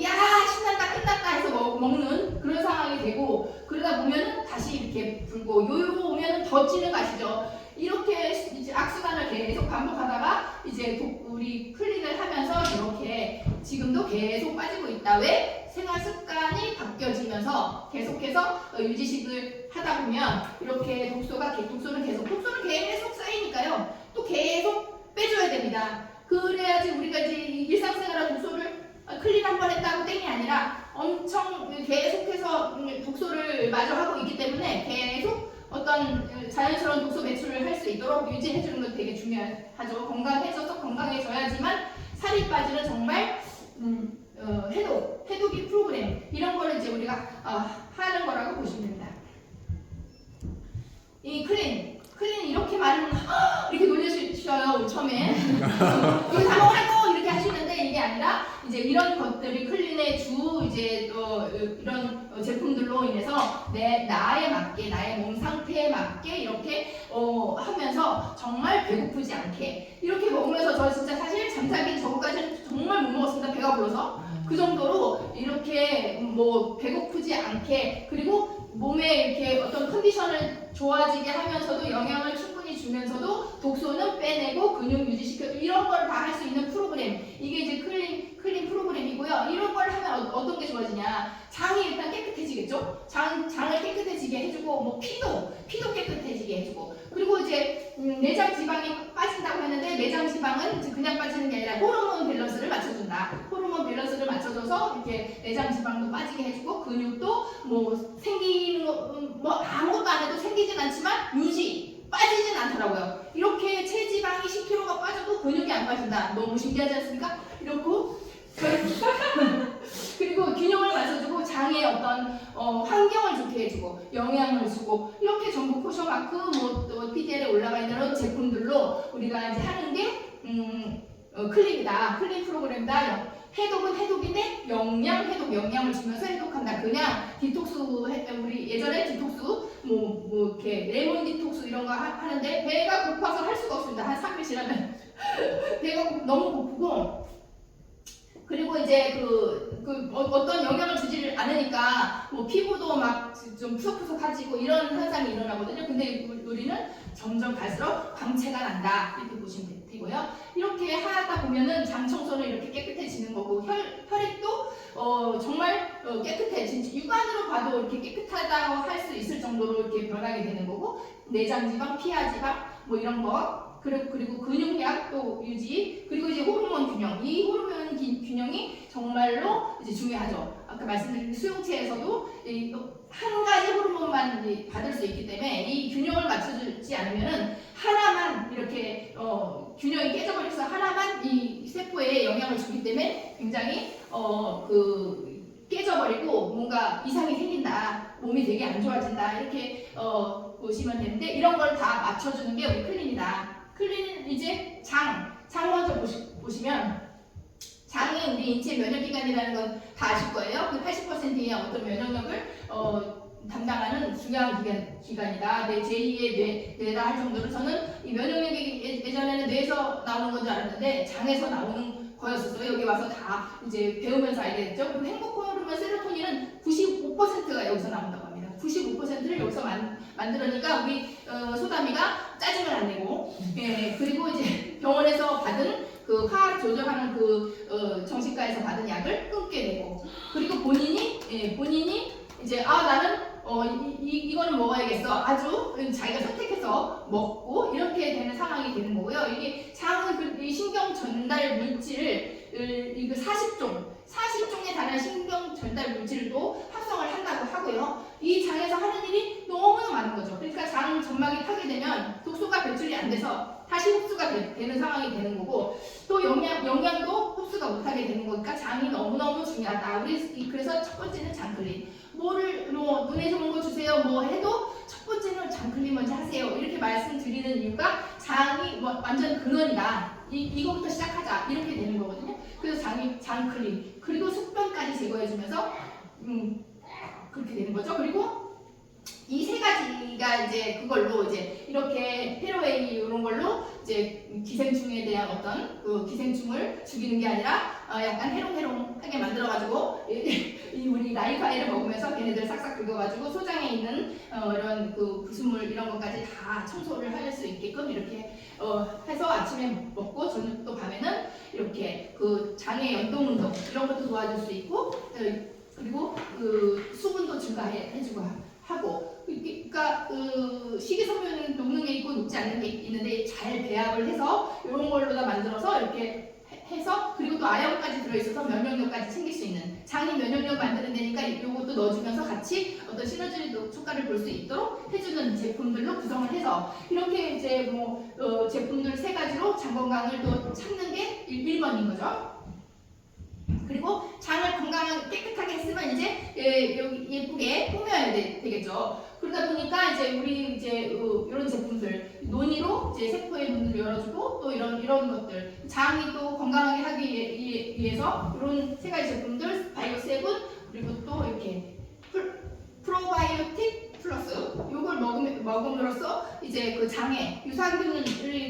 야 신난다 끝났다 해서 먹는 그런 상황이 되고 그러다 보면은 다시 이렇게 불고 요요 오면은 더 찌는 거 아시죠? 이렇게 이제 악순환을 계속 반복하다가 이제 우리 클린을 하면서 이렇게 지금도 계속 빠지고 있다. 왜? 생활 습관이 바뀌어지면서 계속해서 유지식을 하다 보면 이렇게 독소는 계속 쌓이니까요. 또 계속 빼줘야 됩니다. 그래야지 우리가 이제 일상생활의 독소를 클린 한 번 했다고 땡이 아니라 엄청 계속해서 독소를 마저 하고 있기 때문에 계속 어떤 자연스러운 독소 배출을 할 수 있도록 유지해주는 건 되게 중요하죠. 건강해져야지만 살이 빠지는 정말 해독이 프로그램 이런 거를 이제 우리가 하는 거라고 보시면 됩니다. 이 클린 이렇게 말은 이렇게 놀라주셔요 처음에 이거 다 먹으라고 이렇게 하시는데 이게 아니라 이제 이런 것들이 클린의 이제 이런 제품들로 인해서 나에 맞게 나의 몸 상태에 맞게 이렇게 하면서 정말 배고프지 않게 이렇게 먹으면서 저 진짜 사실 잠자기 전까지는 정말 못 먹었습니다. 배가 불러서 그 정도로 이렇게 뭐 배고프지 않게 그리고 몸에 이렇게 어떤 컨디션을 좋아지게 하면서도 영양을 충분히 주면서도 독소는 빼내고 근육 유지시켜 이런 걸 다 할 수 있는 프로그램. 이게 이제 클린 프로그램이고요. 이런 걸 하면 어떤 게 좋아지냐? 장이 일단 깨끗해지겠죠? 장을 깨끗해지게 해주고 뭐 피도 깨끗해지게 해주고 그리고 이제 내장 지방이 빠진다고 했는데 내장 지방은 그냥 빠지는 게 아니라 호르몬 밸런스를 맞춰준다. 호르몬 밸런스를 맞춰줘서 이렇게 내장 지방도 빠지게 해주고 근육도 뭐 생기는 거 뭐 아무것도 안 해도 생기진 않지만 빠지진 않더라고요. 이렇게 체지방이 10kg가 빠져도 근육이 안 빠진다. 너무 신기하지 않습니까? 이렇고 그리고 균형을 맞춰주고 장의 어떤 환경을 좋게 해주고 영양을 주고 이렇게 전부 포셔마크 뭐또 PDL에 올라가 있는 이런 제품들로 우리가 이제 하는 게 클린이다. 클린 프로그램이다. 해독은 해독인데 영양을 주면서 해독한다. 그냥 디톡스 우리 예전에 디톡스 뭐 이렇게 레몬 디톡스 이런 거 하는데 배가 고파서 할 수가 없습니다. 한 3일 지나면 배가 너무 고프고 그리고 이제 어떤 영향을 주지를 않으니까 뭐 피부도 막 좀 푸석푸석해지고 이런 현상이 일어나거든요. 근데 우리는 점점 갈수록 광채가 난다 이렇게 보시면 되고요. 이렇게 하다 보면은 장 청소는 이렇게 깨끗해지는 거고 혈액도 정말 깨끗해. 진짜 육안으로 봐도 이렇게 깨끗하다고 할 수 있을 정도로 이렇게 변하게 되는 거고 내장지방, 피하지방 뭐 이런 거. 그리고 근육량 또 유지 그리고 이제 호르몬 균형 이 호르몬 균형이 정말로 이제 중요하죠. 아까 말씀드린 수용체에서도 한 가지 호르몬만 받을 수 있기 때문에 이 균형을 맞춰주지 않으면은 하나만 이렇게 균형이 깨져버려서 하나만 이 세포에 영향을 주기 때문에 굉장히 깨져버리고 뭔가 이상이 생긴다. 몸이 되게 안 좋아진다. 이렇게 보시면 되는데 이런 걸 다 맞춰주는 게 우리 클린이다. 클린은 이제 장 먼저 보시면 장이 우리 인체 면역기관이라는 건 다 아실 거예요. 그 80%의 어떤 면역력을 담당하는 중요한 기관이다. 제2의 뇌다 할 정도로 저는 이 면역력이 예전에는 뇌에서 나오는 건 줄 알았는데 장에서 나오는 거였었어요. 여기 와서 다 이제 배우면서 알게 됐죠. 그리고 행복 호르몬 세로토닌은 95%가 여기서 나온다고 합니다. 95%를 여기서 만들으니까 우리 소담이가 짜증을 안 내고 그리고 이제 병원에서 받은 그 화학 조절하는 정신과에서 받은 약을 끊게 되고 그리고 본인이 이제 나는 이거는 먹어야겠어 아주 자기가 선택해서 먹고 이렇게 되는 상황이 되는 거고요. 이게 장은 이 신경 전달 물질을 이거 40종에 달하는 신경 전달 물질을 또 합성을 한다고 하고요. 이 장에서 하는 일이 너무나 많은 거죠. 그러니까 장 점막이 파괴되면 독소가 배출이 안 돼서 다시 흡수가 되는 상황이 되는 거고 또 영양도 흡수가 못하게 되는 거니까 장이 너무너무 중요하다. 그래서 첫 번째는 장 클린. 눈에 좋은 거 주세요 뭐 해도 첫 번째는 장 클린 먼저 하세요. 이렇게 말씀드리는 이유가 장이 완전 근원이다. 이거부터 시작하자 이렇게 되는 거거든요. 그래서 장 클린 그리고 숙변까지 제거해주면서 그렇게 되는 거죠. 그리고 이 세 가지가 이제 그걸로 이제 이렇게 페로웨이 이런 걸로 이제 기생충에 대한 어떤 기생충을 죽이는 게 아니라 약간 해롱해롱하게 만들어가지고 우리 라이파이를 먹으면서 걔네들 싹싹 긁어가지고 소장에 있는 이런 부순물 이런 것까지 다 청소를 할 수 있게끔 이렇게 해서 아침에 먹고 저녁 또 밤에는 이렇게 장의 연동 운동 이런 것도 도와줄 수 있고 그리고 수분도 증가해주고 하고 그러니까 식이섬유는 녹는 게 있고 녹지 않는 게 있는데 잘 배합을 해서 이런 걸로 다 만들어서 이렇게 해서 그리고 또 아연까지 들어있어서 면역력까지 챙길 수 있는 장이 면역력 만드는 데니까 이것도 넣어주면서 같이 어떤 시너지 효과를 볼 수 있도록 해주는 제품들로 구성을 해서 이렇게 이제 제품들 세 가지로 장 건강을 또 찾는 게 1번인 거죠. 그리고 장을 건강하게 깨끗하게 했으면 이제 여기 예쁘게 꾸며야 되겠죠. 그러다 보니까 이제 우리 이런 제품들 논의로 이제 세포의 문을 열어주고 또 이런 것들 장이 또 건강하게 하기 위해서 이런 세 가지 제품들 바이오 세븐 그리고 또 이렇게 프로바이오틱 플러스 요걸 먹음으로써 이제 장에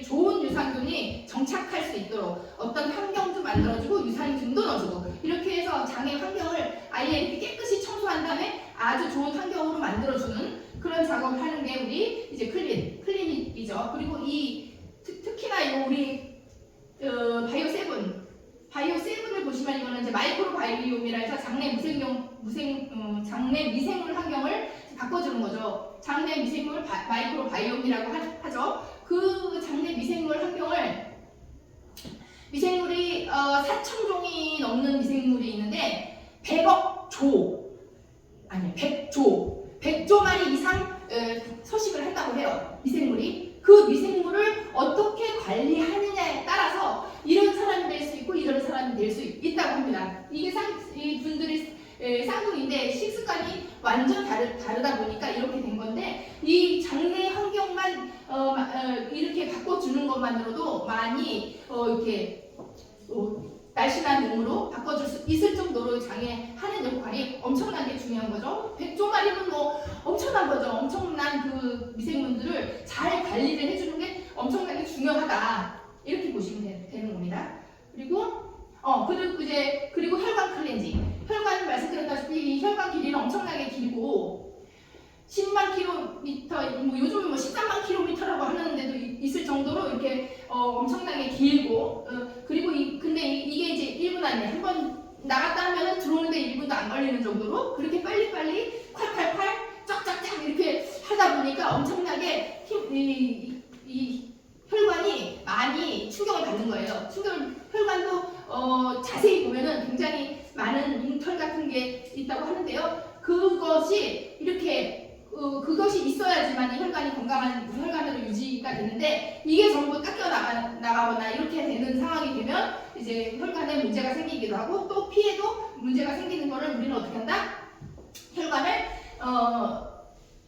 좋은 유산균이 정착할 수 있도록 어떤 환경도 만들어주고 유산균도 넣어주고 이렇게 해서 장의 환경을 아예 이렇게 깨끗이 청소한 다음에 아주 좋은 환경으로 만들어주는 그런 작업을 하는 게 우리 이제 클리닉이죠. 그리고 특히나 이 우리 바이오 세븐을 보시면 이거는 이제 마이크로 바이옴이라 해서 장내 장내 미생물 환경을 바꿔주는 거죠. 장내 미생물 마이크로 바이옴이라고 하죠. 그 장내 미생물 환경을 미생물이 4,000종이 넘는 미생물이 있는데 100조 마리 이상 서식을 한다고 해요. 미생물이. 그 미생물을 어떻게 관리하느냐에 따라서 이런 사람이 될 수 있고 이런 사람이 될 수 있다고 합니다. 이게 이 분들이 쌍둥이인데 식습관이 완전 다르다 보니까 이렇게 된 건데 이 장내 환경만 이렇게 바꿔주는 것만으로도 많이 이렇게 날씬한 몸으로 바꿔줄 수 있을 정도로 장에 하는 역할이 엄청나게 중요한 거죠. 100조 마리면 뭐 엄청난 거죠. 엄청난 그 미생물들을 잘 관리를 해주는 게 엄청나게 중요하다. 이렇게 보시면 되는 겁니다. 그리고 혈관 클렌징. 혈관 말씀드렸다시피 이 혈관 길이는 엄청나게 길고 10만 킬로미터, 뭐 요즘은 뭐 13만 킬로미터라고 하는데도 있을 정도로 이렇게 엄청나게 길고 근데 이게 이제 1분 안에 한 번 나갔다 하면은 들어오는데 1분도 안 걸리는 정도로 그렇게 빨리빨리 콸콸콸 쫙쫙쫙 이렇게 하다 보니까 엄청나게 이 혈관이 많이 충격을 받는 거예요. 혈관도 자세히 보면은 굉장히 많은 잉털 같은 게 있다고 하는데요. 그것이 있어야지만 이 혈관이 건강한 혈관으로 유지가 되는데 이게 전부 닦여 나가거나 이렇게 되는 상황이 되면 이제 혈관에 문제가 생기기도 하고 또 피에도 문제가 생기는 거를 우리는 어떻게 한다? 혈관을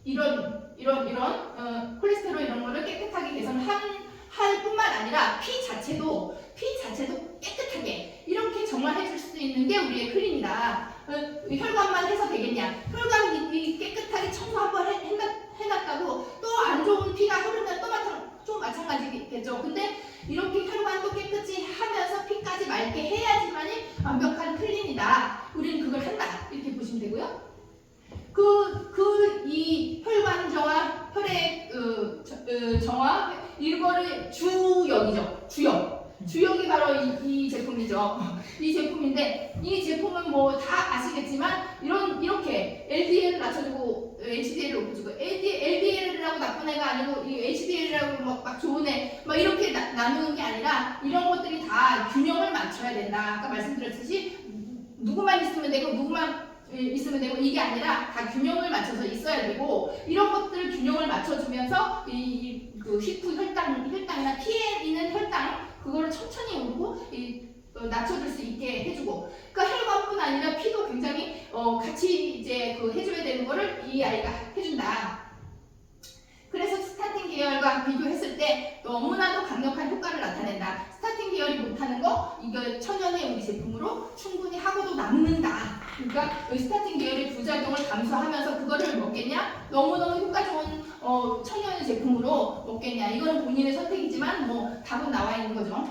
이런 콜레스테롤 이런 거를 깨끗하게 개선할 뿐만 아니라 피 자체도 깨끗하게 이렇게 정화해줄 수 있는 게 우리의 클린이다. 혈관만 해서 되겠냐? 혈관이 깨끗하게 청소 한번 해놨다고 또 안 좋은 피가 흐르면 또 마찬가지겠죠. 근데 이렇게 혈관도 깨끗이 하면서 피까지 맑게 해야지만이 완벽한 클린이다. 우리는 그걸 한다. 이렇게 보시면 되고요. 이 혈관 정화, 혈액 정화 이거를 주역이 바로 이 제품이죠. 이 제품인데 이 제품은 뭐 다 아시겠지만 이렇게 LDL을 낮춰주고 HDL을 높여주고 LDL이라고 나쁜 애가 아니고 이 HDL이라고 막 좋은 애 막 이렇게 나누는 게 아니라 이런 것들이 다 균형을 맞춰야 된다. 아까 말씀드렸듯이 누구만 있으면 되고 누구만 있으면 되고 이게 아니라 다 균형을 맞춰서 있어야 되고 이런 것들 균형을 맞춰주면서 그 식후 혈당이나 피에 있는 혈당 그거를 천천히 오르고 낮춰줄 수 있게 해주고 그러니까 혈관뿐 아니라 피도 굉장히 같이 이제 해줘야 되는 거를 이 아이가 해준다. 그래서 스타틴 계열과 비교했을 때 너무나도 강력한 효과를 나타낸다. 스타틴 계열이 못하는 거 이거 천연의 우리 제품으로 충분히 하고도 남는다. 그러니까 스타틴 계열의 부작용을 감수하면서 그거를 먹겠냐? 너무너무 효과 좋은 천연의 제품으로 먹겠냐? 이거는 본인의 선택이지만 뭐 답은 나와 있는 거죠.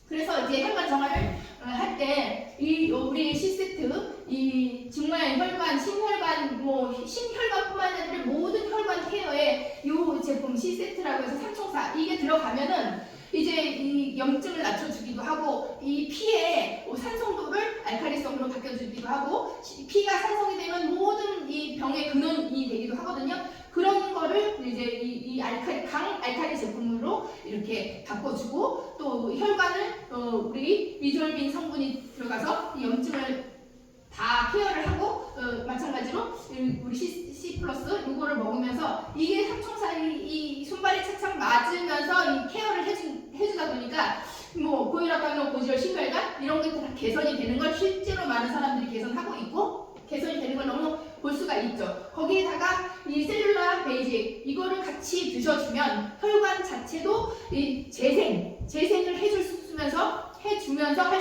그래서 이제 혈관 정화를 할 때 우리 C세트 정말 혈관, 신혈관뿐만 아니라 모든 혈관 케어에 이 제품 C세트라고 해서 삼총사 이게 들어가면은 이제 이 염증을 낮춰주기도 하고 이 피의 산성도를 알칼리성으로 바뀌어주기도 하고 피가 산성이 되면 모든 이 병의 근원이 되기도 하거든요. 그런 거를 이제 이 알칼리 제품으로 이렇게 바꿔주고 또 혈관을 우리 리졸빈 성분이 들어가서 이 염증을 다 케어를 하고 마찬가지로 우리 C 플러스 이거를 먹으면서 이게 삼총사의 이 손발이 착착 맞으면서 이 케어를 해주다 보니까 뭐 고혈압, 고지혈, 심혈관 이런 게 다 개선이 되는 걸 실제로 많은 사람들이 개선하고 있고 개선이 되는 걸 너무 볼 수가 있죠. 거기에다가 이 셀룰라 베이직 이거를 같이 드셔주면 혈관 자체도 이 재생을 해주면서 할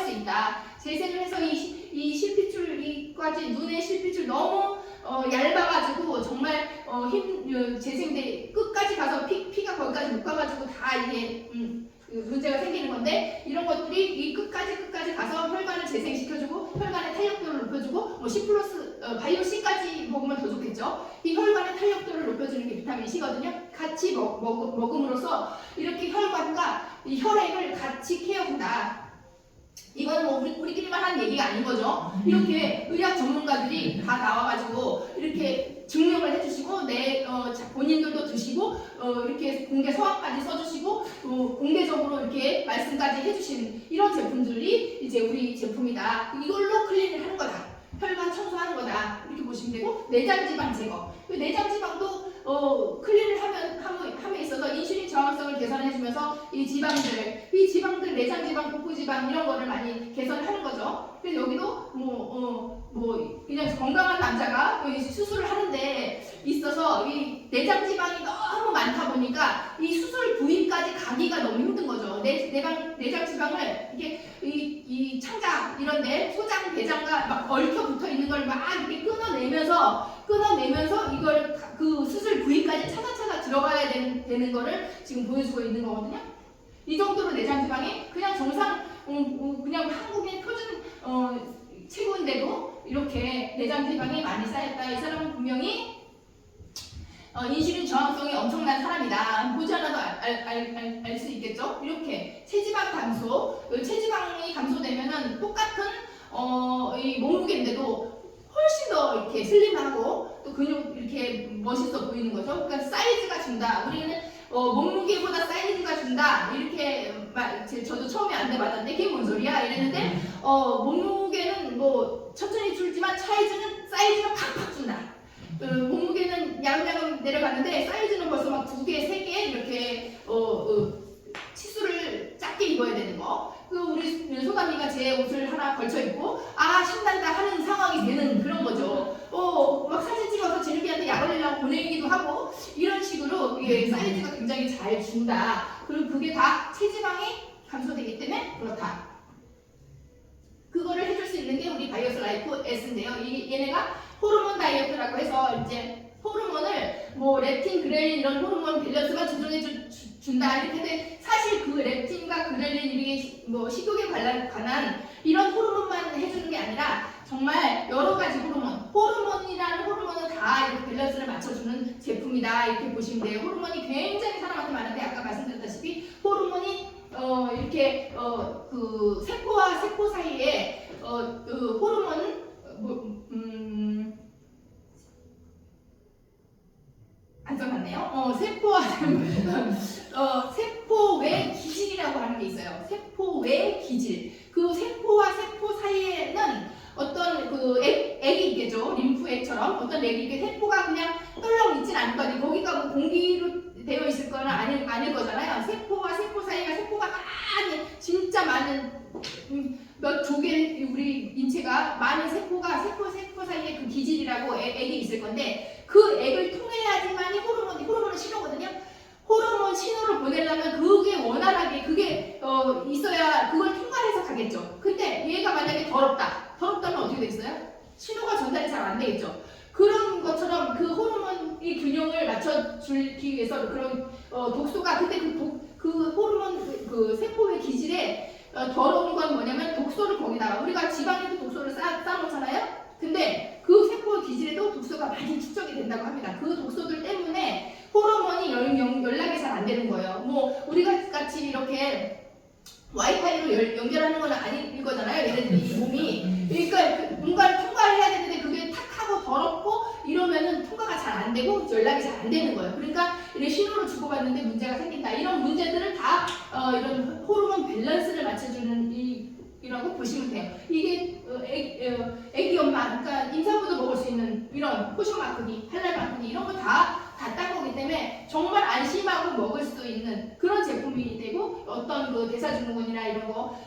수 있다. 재생을 해서 이 실핏줄까지 눈의 실핏줄 너무 얇아가지고 정말 재생돼 끝까지 가서 피가 거기까지 못 가가지고 다 이게 문제가 생기는 건데 이런 것들이 이 끝까지 가서 혈관을 재생시켜주고 혈관의 그리고 뭐 C 플러스 바이오 C까지 먹으면 더 좋겠죠. 이 혈관의 탄력도를 높여주는 게 비타민 C거든요. 같이 먹음으로써 이렇게 혈관과 이 혈액을 같이 케어한다. 이건 뭐 우리끼리만 하는 얘기가 아닌 거죠. 이렇게 의학 전문가들이 다 나와가지고 이렇게 증명을 해주시고 본인들도 드시고 이렇게 공개 서한까지 써주시고 공개적으로 이렇게 말씀까지 해주신 이런 제품들이 이제 우리 제품이다. 이걸로 클린을 하는 거다. 혈관 청소하는 거다. 이렇게 보시면 되고 내장지방 제거. 내장지방도 클린을 함에 있어서 인슐린 저항성을 개선해주면서 이 지방들 내장지방, 복부지방 이런 거를 많이 개선하는 거죠. 그래서 여기도 그냥 건강한 남자가 수술을 하는데 있어서 이 내장지방이 너무 많다 보니까 이 수술 부위까지 가기가 너무 힘든 거죠. 내장지방을 이게 이 창자 이런데 소장, 대장과 막 얽혀 붙어 있는 걸 막 이렇게 끊어내면서 이걸 그 수술 부위까지 차차차차 들어가야 되는 거를 지금 보여주고 있는 거거든요. 이 정도로 내장지방이 그냥 정상 그냥 한국의 표준 체구인데도 이렇게 내장지방이 많이 쌓였다. 이 사람은 분명히 인슐린 저항성이 엄청난 사람이다. 보지 않아도 알 수 있겠죠? 이렇게 체지방 감소, 체지방이 감소되면은 똑같은 이 몸무게인데도 훨씬 더 이렇게 슬림하고 또 근육 이렇게 멋있어 보이는 거죠. 그러니까 사이즈가 준다. 우리는 몸무게보다 사이즈가 준다. 이렇게 저도 처음에 안내 받았는데 그게 뭔 소리야? 이랬는데 몸무게는 뭐 천천히 줄지만 사이즈가 팍팍 준다. 몸무게는 야금야금 내려가는데 사이즈는 벌써 막 2개, 3개 이렇게 치수를 작게 입어야 되는 거. 우리 소담이가 제 옷을 하나 걸쳐 입고 신난다 하는 상황이 되는 그런 거죠. 막 사진 찍어서 제르비한테 약 올리려고 보내기도 하고 이런 식으로 이게 사이즈가 굉장히 잘 준다. 그리고 그게 다 체지방이 감소되기 때문에 그렇다. 그거를 해줄 수 있는 게 우리 바이오스 라이프 S인데요. 얘네가 호르몬 다이어트라고 해서 이제 호르몬을 뭐 렙틴, 그렐린 이런 호르몬 밸런스만 조정해 준다 이렇게 돼. 사실 그 렙틴과 그렐린 이게 뭐 식욕에 관한 이런 호르몬만 해주는 게 아니라 정말 여러 가지 호르몬이라는 호르몬은 다 이렇게 밸런스를 맞춰주는 제품이다 이렇게 보시면 돼요. 호르몬이 굉장히 사람한테 많은데 아까 말씀드렸다시피 호르몬이 이렇게 그 세포와 세포 사이에 그 호르몬 안 써놨네요. 세포 외 기질이라고 하는 게 있어요. 세포 외 기질. 그 세포와 세포 사이에는 어떤 그 액이 있겠죠. 림프액처럼 어떤 액이 있게 세포가 그냥 떨렁 있진 않을 거 아니에요. 거기가 뭐 공기로 되어 있을 거는 아닐 거잖아요. 세포와 세포 사이가 세포가 진짜 많은 몇 조개 우리 인체가 많은 세포가 세포 사이에 그 기질이라고 액이 있을 건데 그 액을 통해야지만이 호르몬은 신호거든요. 호르몬 신호를 보내려면 그게 원활하게 그게 있어야 그걸 통과해서 가겠죠. 근데 얘가 만약에 더럽다면 어떻게 되겠어요? 신호가 전달이 잘 안 되겠죠. 그런 것처럼 그 호르몬의 균형을 맞춰주기 위해서 그런 독소가 근데 그 호르몬 그 세포의 기질에 더러운 건 뭐냐면 독소를 거기다가 우리가 지방에도 독소를 쌓아놓잖아요. 근데 그 세포의 기질에도 독소가 많이 축적이 된다고 합니다. 그 독소들 때문에 호르몬이 연락이 잘 안 되는 거예요. 뭐 우리가 같이 이렇게 와이파이로 연결하는 건 아닐 거잖아요. 얘네들이 몸이 그러니까 뭔가를 통과를 해야 되는데 그게 탁하고 더럽고 이러면은 통과가 잘 안 되고 연락이 잘 안 되는 거예요. 그러니까 이런 신호를 주고받는데 문제가 생긴다. 이런 문제들을 다 이런 호르몬 밸런스를 맞춰주는 이라고 보시면 돼요. 이게 애기 엄마, 그러니까 임산부도 먹을 수 있는 이런 포션마크니, 할랄마크니 이런 거 다 딴 거기 때문에 정말 안심하고 먹을 수 있는 그런 제품이 되고 어떤 그 대사증후군이나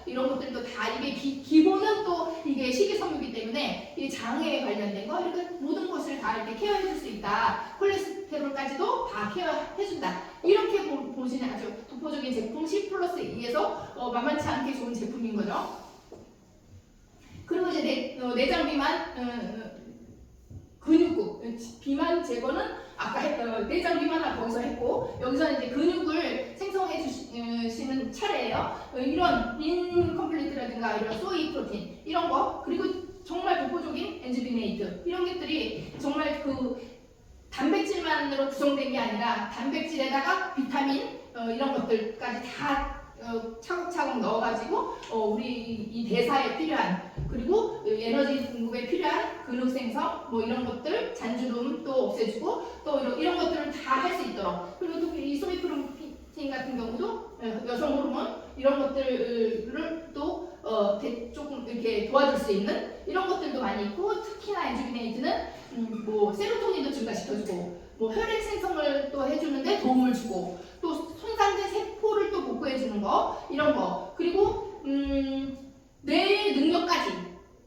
이런 것들도 다 이게 기본은 또 이게 식이섬유이기 때문에 이 장애에 관련된 거 이렇게 모든 것을 다 이렇게 케어해줄 수 있다. 콜레스테롤까지도 다 케어해준다. 이렇게 보시는 아주 독보적인 제품 C+E에서 만만치 않게 좋은 제품인 거죠. 그리고 이제 내장 비만 근육국 비만 제거는 아까 내장 비만은 거기서 했고 여기서는 이제 근육을 생성해 주시는 차례예요. 이런 인컴플리트라든가 이런 소이 프로틴 이런 거 그리고 정말 독보적인 엔주비네이트 이런 것들이 정말 그 단백질만으로 구성된 게 아니라 단백질에다가 비타민 이런 것들까지 다 차곡차곡 넣어가지고 우리 이 대사에 필요한 그리고 에너지 공급에 필요한 근육 생성 뭐 이런 것들 잔주름 또 없애주고 또 이런 것들을 다 할 수 있도록 그리고 또 이 소미프로틴 같은 경우도 여성 호르몬 이런 것들을 또 조금 이렇게 도와줄 수 있는 이런 것들도 많이 있고 특히나 엔주비네이트는 뭐 세로토닌도 증가시켜주고 뭐 혈액 생성을 또 해주는데 도움을 주고 또 손상된 세포를 또 복구해주는 거 이런 거 그리고 뇌의 능력까지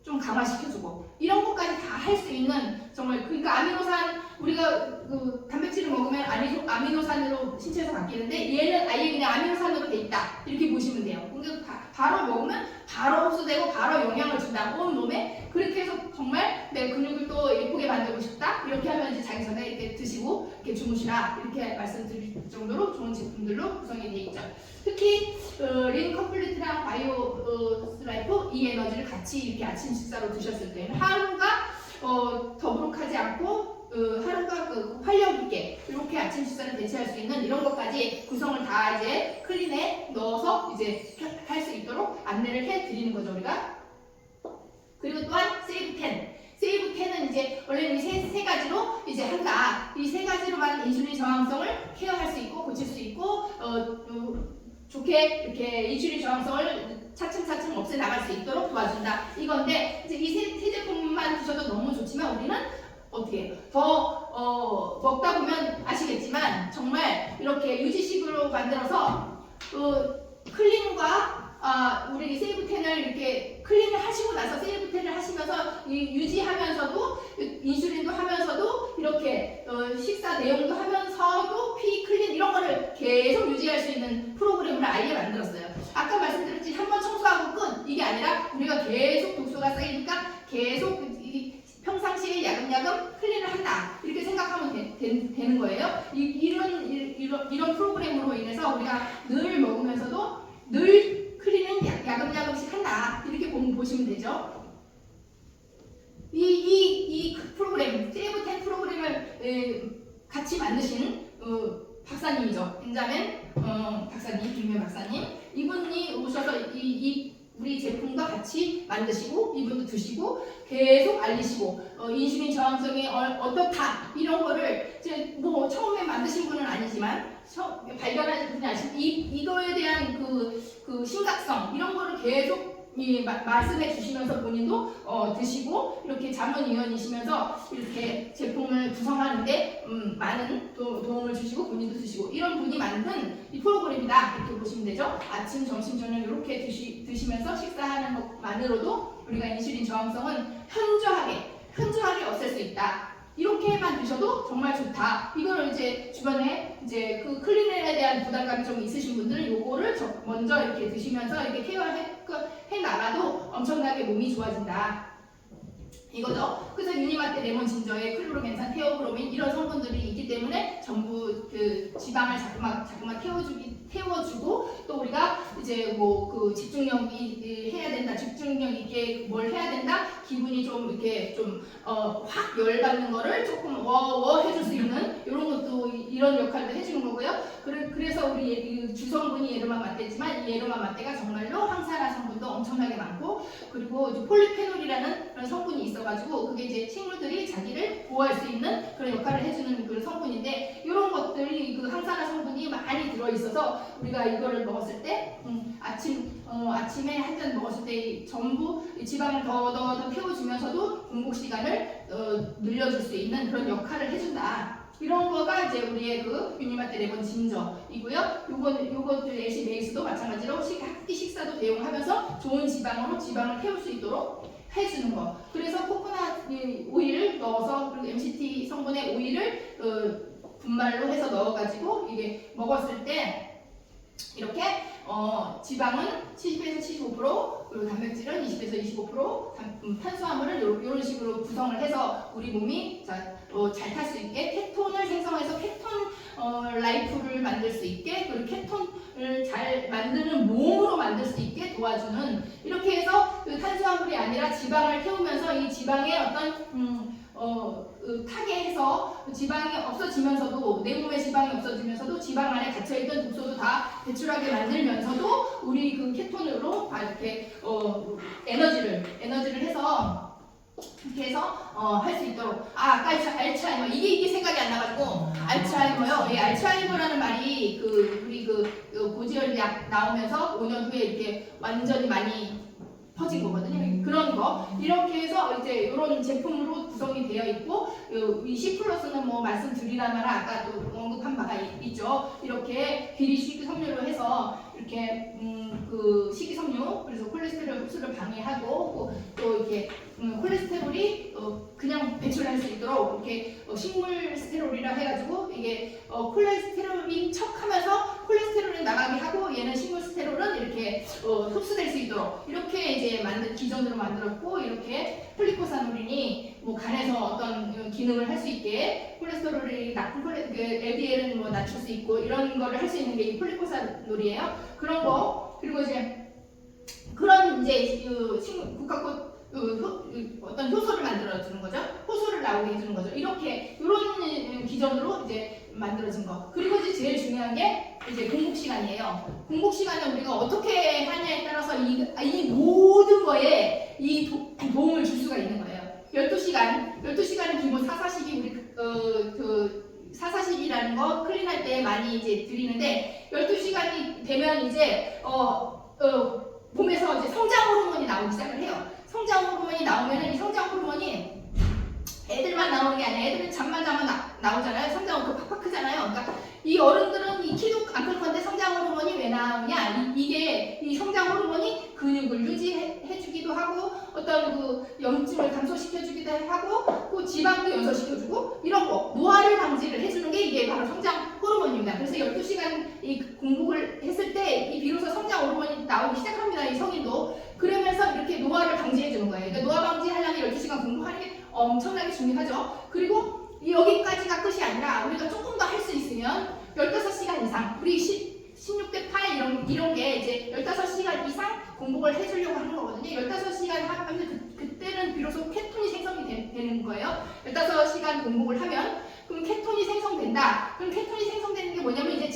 좀 강화시켜주고 이런 것까지 다 할 수 있는 정말 그러니까 아미노산 우리가 그 단백질을 먹으면 아미노산으로 신체에서 바뀌는데 얘는 아예 그냥 아미노산으로 돼 있다 이렇게 보시면 돼요. 그러니까 바로 먹으면 바로 흡수되고 바로 영향을 준다 온 몸에 그렇게 해서 정말 내 근육을 또 예쁘게 만들고 싶다 이렇게 하면 이제 자기 전에 이렇게 드시고 이렇게 주무시라 이렇게 말씀드릴 정도로 좋은 제품들로 구성이 되어 있죠. 특히 린 컴플리트랑 바이오 스라이프 이 에너지를 같이 이렇게 아침 식사로 드셨을 때는 하루가 더부룩하지 않고 하루가 그 활력 있게 이렇게 아침 식사를 대체할 수 있는 이런 것까지 구성을 다 이제 클린에 넣어서 이제 할 수 있도록 안내를 해드리는 거죠 우리가. 그리고 또한 세이브 10. 세이브 10은 이제 원래 이 세 가지로 이제 한다. 이 세 가지로만 인슐린 저항성을 케어할 수 있고 고칠 수 있고 좋게 이렇게 인슐린 저항성을 차츰차츰 없애 나갈 수 있도록 도와준다. 이건데 이제 이 세 제품만 드셔도 너무 좋지만 우리는 어떻게 해요? 더 먹다 보면 아시겠지만 정말 이렇게 유지식으로 만들어서 클린과 우리 세이브 10을 이렇게 클린을 하시고 나서 세이브 10을 하시면서 유지하면서도 인슐린도 하면서도 이렇게 식사 내용도 하면서도 피 클린 이런 거를 계속 유지할 수 있는 프로그램을 아예 만들었어요. 아까 말씀드렸지 한 번 청소하고 끝 이게 아니라 우리가 계속 독소가 쌓이니까 계속 평상시에 야금야금 클린을 한다 이렇게 생각하면 되는 거예요. 이런 프로그램으로 인해서 우리가 늘 먹으면서도 늘 클린은 야금야금씩 한다 이렇게 보시면 되죠. 이 프로그램 세이브 10 프로그램을 같이 만드신 박사님이죠. 벤자민 박사님, 김명 박사님 이분이 오셔서 우리 제품과 같이 만드시고 이분도 드시고 계속 알리시고 인슐린 저항성이 어떻다 이런 거를 이제 뭐 처음에 만드신 분은 아니지만 발견하신 분이 아니지만 이거에 대한 그 심각성 이런 거를 계속 말씀해 주시면서 본인도 드시고 이렇게 자문위원이시면서 이렇게 제품을 구성하는데 많은 도움을 주시고 본인도 드시고 이런 분이 만든 이 프로그램이다 이렇게 보시면 되죠. 아침, 점심, 저녁 이렇게 드시면서 식사하는 것만으로도 우리가 인슐린 저항성은 현저하게 없앨 수 있다. 이렇게만 드셔도 정말 좋다. 이거를 이제 주변에 이제 그 클린에 대한 부담감이 좀 있으신 분들은 요거를 먼저 이렇게 드시면서 이렇게 케어해 나가도 엄청나게 몸이 좋아진다. 이거죠. 그래서 유니마트 레몬 진저에 클로로겐산, 테오브로민 이런 성분들이 있기 때문에 전부 그 지방을 자꾸만 태워주고 또 우리가 이제 뭐 그 집중력이 해야 된다, 집중력 있게 뭘 해야 된다, 기분이 좀 이렇게 좀 확 열받는 거를 조금 해줄 수 있는 이런 것도 이런 역할도 해주는 거고요. 그래서 우리 주성분이 예르만 마테지만 이 예르만 마테가 정말로 항산화 성분도 엄청나게 많고 그리고 이제 폴리페놀이라는 그런 성분이 있어가지고 그게 이제 식물들이 자기를 보호할 수 있는 그런 역할을 해주는 그런 성분인데 이런 것들이 그 항산화 성분이 많이 들어있어서 우리가 이거를 먹었을 때 아침에 한 잔 먹었을 때 전부 지방을 더 태워주면서도 공복 시간을 늘려줄 수 있는 그런 역할을 해준다. 이런 거가 이제 우리의 그 유니마트 레몬 진저이고요. 요것도 LC 베이스도 마찬가지로 학기 식사도 대용하면서 좋은 지방으로 지방을 태울 수 있도록 해주는 거. 그래서 코코넛 오일을 넣어서 그리고 MCT 성분의 오일을 분말로 해서 넣어가지고 이게 먹었을 때 이렇게 지방은 70에서 75% 그리고 단백질은 20에서 25%, 탄수화물은 이런 식으로 구성을 해서 우리 몸이 잘 탈 수 있게 케톤을 생성해서 케톤 라이프를 만들 수 있게, 그리고 케톤을 잘 만드는 몸으로 만들 수 있게 도와주는, 이렇게 해서 그 탄수화물이 아니라 지방을 태우면서 이 지방의 어떤 타개해서 지방이 없어지면서도, 내 몸에 지방이 없어지면서도 지방 안에 갇혀있던 독소도 다 배출하게 만들면서도 우리 그 케톤으로 다 이렇게 에너지를 해서 이렇게 해서 할 수 있도록. 아까 알츠하이머, 이게 생각이 안 나가지고 알츠하이머요. 예, 알츠하이머라는 말이 우리 고지혈약 나오면서 5년 후에 이렇게 완전히 많이 퍼진 거거든요. 그런 거 이렇게 해서 이제 이런 제품으로 구성이 되어 있고, 이 C 플러스는 뭐 말씀드리라면 아까 또 언급한 바가 있죠. 이렇게 비리 식이섬유로 해서 이렇게 그 식이섬유, 그래서 콜레스테롤 흡수를 방해하고 또 이렇게 콜레스테롤이 그냥 배출할 수 있도록 이렇게 식물 스테롤이라 해가지고 이게 콜레스테롤인 척하면서 콜레스테롤이 나가게 하고, 얘는 식물 스테롤은 이렇게 흡수될 수 있도록 이렇게 이제 기존으로 만들었고, 이렇게 폴리코사노린이 뭐 간에서 어떤 기능을 할 수 있게 콜레스테롤이 나쁜 LDL은 뭐 낮출 수 있고 이런 거를 할 수 있는 게 이 폴리코사놀이에요. 그런 거. 그리고 이제 그런 이제 국화꽃 어떤 효소를 만들어주는 거죠. 효소를 나오게 해주는 거죠. 이렇게 이런 기전으로 이제 만들어진 거. 그리고 이제 제일 중요한 게 이제 공복 시간이에요. 공복 시간은 우리가 어떻게 하냐에 따라서 이 모든 거에 이 도움을 줄 수가 있는 거예요. 12시간은 기본 사사식이 우리 사사식이라는 거 클린할 때 많이 이제 드리는데, 12시간이 되면 이제 몸에서 이제 성장 호르몬이 나오기 시작을 해요. 성장 호르몬이 나오면은 이 성장 호르몬이 애들만 나오는 게 아니라 애들은 잠만 자면 나오잖아요. 성장 호르몬 팍팍 크잖아요. 그러니까 이 어른들은 이 키도 안 클 건데 성장 호르몬이 왜 나오냐? 이게 이 성장 호르몬이 근육을 유지해주기도 하고, 어떤 그 염증을 감소시켜주기도 하고, 그 지방도 연소시켜주고, 이런 거 노화를 방지를 해주는 게 이게 바로 성장 호르몬입니다. 그래서 12시간 이 공복을 했을 때 이 비로소 성장 호르몬이 나오기 시작합니다. 이 성인도. 그러면서 이렇게 노화를 방지해주는 거예요. 그러니까 노화 방지하려면 12시간 공복하는 게 엄청나게 중요하죠. 그리고 여기까지가 끝이 아니라 우리가 조금 더 할 수 있으면 15시간 이상, 우리 16대 8 이런 게 이제 15시간 이상 공복을 해주려고 하는 거거든요. 15시간 하면 그때는 비로소 케톤이 생성이 되는 거예요. 15시간 공복을 하면 그럼 케톤이 생성된다. 그럼 케톤이 생성되는 게 뭐냐면 이제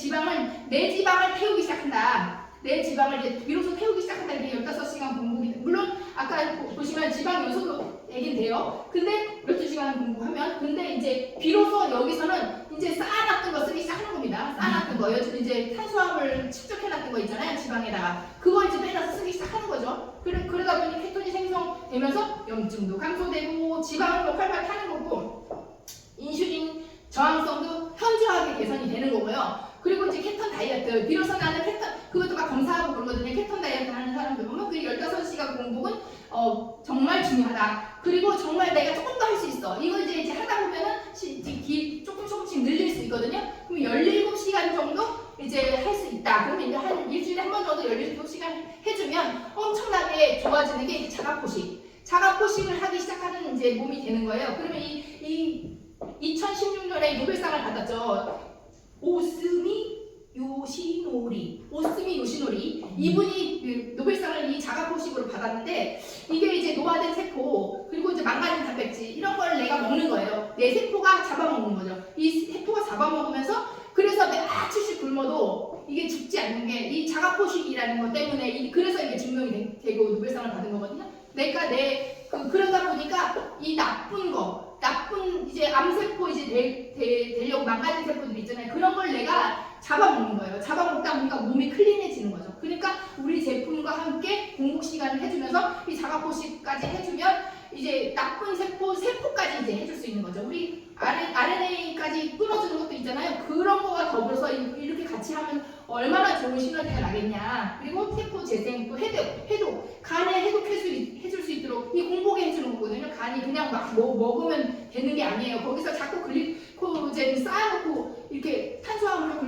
내 지방을 태우기 시작한다. 내 지방을 이제 비로소 태우기 시작한다는 게 15시간 공복이. 물론 아까 보시면 지방 요소도 얘긴 돼요. 근데 12시간 공복하면, 근데 이제 비로소 여기서는 이제 쌓아놨던 거 쓰기 시작하는 겁니다. 쌓아놨던 거, 이제 탄수화물 축적해놨던 거 있잖아요. 지방에다가 그거 이제 빼놔서 쓰기 시작하는 거죠. 그러다 보니 케톤이 생성되면서 염증도 감소되고 지방도 활발 타는 거고, 인슐린 저항성도 현저하게 개선이 되는 거고요. 그리고 이제 케톤 다이어트, 비로소 나는 케톤, 그것도 막 검사하고 그러거든요. 케톤 다이어트 하는 사람들 보면 그 15시간 공복은 정말 중요하다. 그리고 정말 내가 조금 더 할 수 있어. 이거 이제 하다 보면은 조금씩 늘릴 수 있거든요. 그럼 17시간 정도 이제 할 수 있다. 그러면 이제 한 일주일에 한 번 정도 17시간 해주면 엄청나게 좋아지는 게 이제 자가포식을 하기 시작하는 이제 몸이 되는 거예요. 그러면 이 2016년에 노벨상을 받았죠. 오스미 요시노리 이분이 노벨상을 이 자가포식으로 받았는데, 이게 이제 노화된 세포 그리고 이제 망가진 단백질 이런 걸 내가 먹는 거예요. 내 세포가 잡아먹는 거죠. 이 세포가 잡아먹으면서, 그래서 며칠씩 굶어도 이게 죽지 않는 게 이 자가포식이라는 것 때문에, 그래서 이게 증명이 되고 노벨상을 받은 거거든요. 내가 그러다 보니까 이 나쁜 이제 암세포 이제 되려고 망가진 세포들 있잖아요. 그런 걸 내가 잡아먹는 거예요. 잡아먹다 보니까 몸이 클린해지는 거죠. 그러니까 우리 제품과 함께 공복 시간을 해주면서 이 자가포식까지 해주면 이제 나쁜 세포까지 이제 해줄 수 있는 거죠. 우리 RNA까지 끊어주는 것도 있잖아요. 그런 거와 더불어서 이렇게 같이 하면 얼마나 좋은 시너지가 나겠냐. 그리고 세포 재생, 또 해독, 간에 해줄 수 있도록 이 공복에 해주는 거거든요. 간이 그냥 막 먹으면 되는 게 아니에요. 거기서 자꾸 글리코젠 쌓아놓고 이렇게 탄수화물로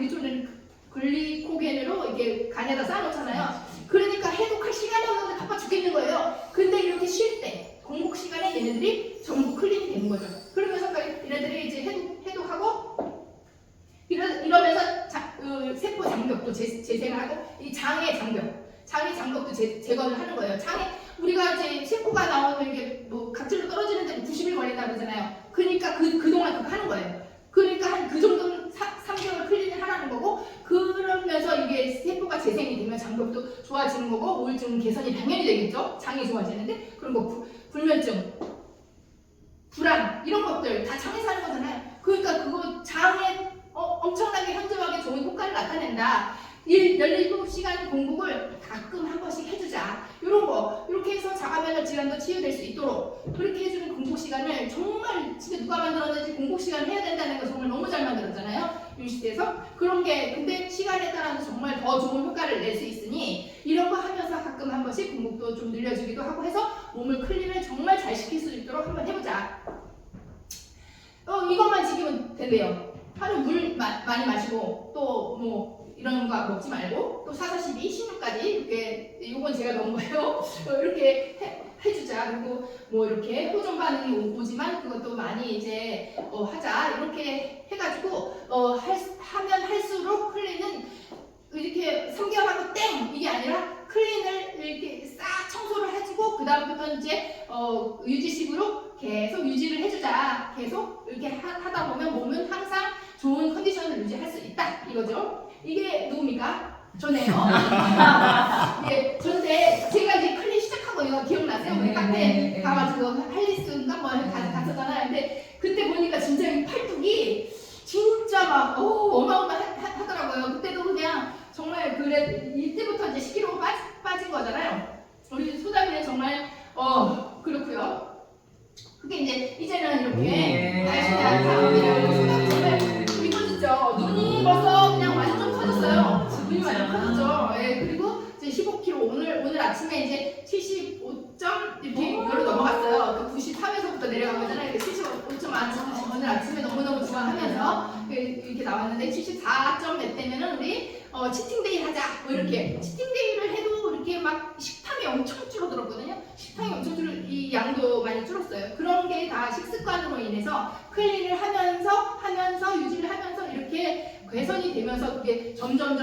글리코겐으로 이렇게 간에다 쌓아놓잖아요. 그러니까 해독할 시간이 없는데 바빠 죽겠는 거예요. 근데 이렇게 쉴 때 공복 시간에 얘네들이 전부 클린이 되는 거죠. 그러면서 얘네들이 이제 해독하고 이러면서 세포 장벽도 재생을 하고 이 장의 장벽도 제거를 하는 거예요. 우리가 이제 세포가 나오면 이게 뭐 각질로 떨어지는데 90일 걸린다 그러잖아요. 그러니까 그동안 그거 하는 거예요. 그러니까 한 그 정도는 3개월 클린을 하라는 거고, 그러면서 이게 세포가 재생이 되면 장벽도 좋아지는 거고, 우울증 개선이 당연히 되겠죠. 장이 좋아지는데, 그리고 불면증, 불안 이런 것들 다 장에서 하는 거잖아요. 그러니까 그거 장에 엄청나게 현저하게 좋은 효과를 나타낸다. 17시간 공복을 가끔 한 번씩 해주자. 이런 거 이렇게 해서 자가면역 질환도 치유될 수 있도록 그렇게 해주는 공복 시간을 정말 진짜 누가 만들었는지 공복 시간 해야 된다는 거 정말 너무 잘 만들었잖아요. 유니시대에서 그런 게 근데 시간에 따라서 정말 더 좋은 효과를 낼 수 있으니 이런 거 하면서 가끔 한 번씩 공복도 좀 늘려주기도 하고 해서 몸을 클린을 정말 잘 시킬 수 있도록 한번 해보자. 이것만 지키면 된대요. 하루 물 많이 마시고 또 뭐 이런 거 먹지 말고 또 4, 4, 12, 16까지 이렇게 요건 제가 넣은 거예요. 이렇게 해주자. 그리고 뭐 이렇게 호전 반응이 오지만 그것도 많이 이제 하자. 이렇게 해가지고 하면 할수록 클린은 이렇게 3개월 하고 땡 이게 아니라 클린을 이렇게 싹 청소를 해주고 그 다음부터 이제 유지식으로 계속 유지를 해주자. 계속 이렇게 하다 보면 몸은 항상 좋은 컨디션을 유지할 수 있다 이거죠. 이게 누굽니까? 저네요. 예, 저인데 제가 이제 클린 시작하고 이거 기억나세요? 우리 카페 가가지고 할리스인가 뭐 갔었잖아요. 근데 그때 보니까 진짜 이 팔뚝이 진짜 막 어마어마하더라고요. 그때도 그냥 정말 그래 이때부터 이제 10kg 빠진 거잖아요. 우리 소담이는 정말 그렇고요. 그게 이제는 이렇게 날씬한 사람이라고 소담이 정말 이뻐졌죠. 눈이 벌써 그냥 완전 커졌어요. 눈이 완전 커졌죠. 예, 그리고 이제 15kg 오늘 아침에 이제 75점 이렇게 이걸로 넘어갔어요. 그 93에서부터 내려간 거잖아요. 75점 오늘 아침에 너무너무 좋아하면서 이렇게 나왔는데 74점 몇 되면은 우리 치팅데이 하자. 뭐 이렇게 치팅데이를 해도 이렇게 막 식탐이 엄청 줄어들었거든요. 식탐이 엄청 이 양도 많이 줄었어요. 그런 게 다 식습관으로 인해서 클린을 하면서 유지를 하면서 이렇게 개선이 되면서 그게 점점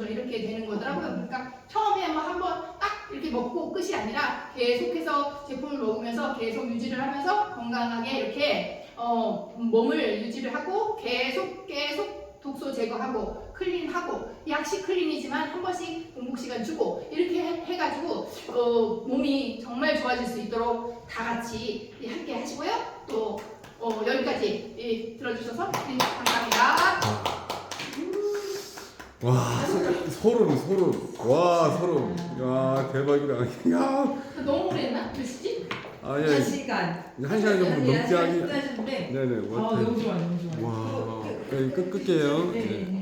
이렇게 되는 거더라고요. 그러니까 처음에 뭐 한번 딱 이렇게 먹고 끝이 아니라 계속해서 제품을 먹으면서 계속 유지를 하면서 건강하게 이렇게 몸을 유지를 하고 계속 독소 제거하고 클린하고 약식 클린이지만 한 번씩 공복 시간 주고 이렇게 해가지고 몸이 정말 좋아질 수 있도록 다 같이 함께 하시고요. 또 여기까지 들어주셔서 감사합니다. 와 소름. 와 소름. 야 대박이다. 야. 너무 오래 했나? 몇 시지? 아니 1시간. 1시간 정도 넘게 하기. 하셨는데 네네. 너무 좋아. 와. 끌게요. 네.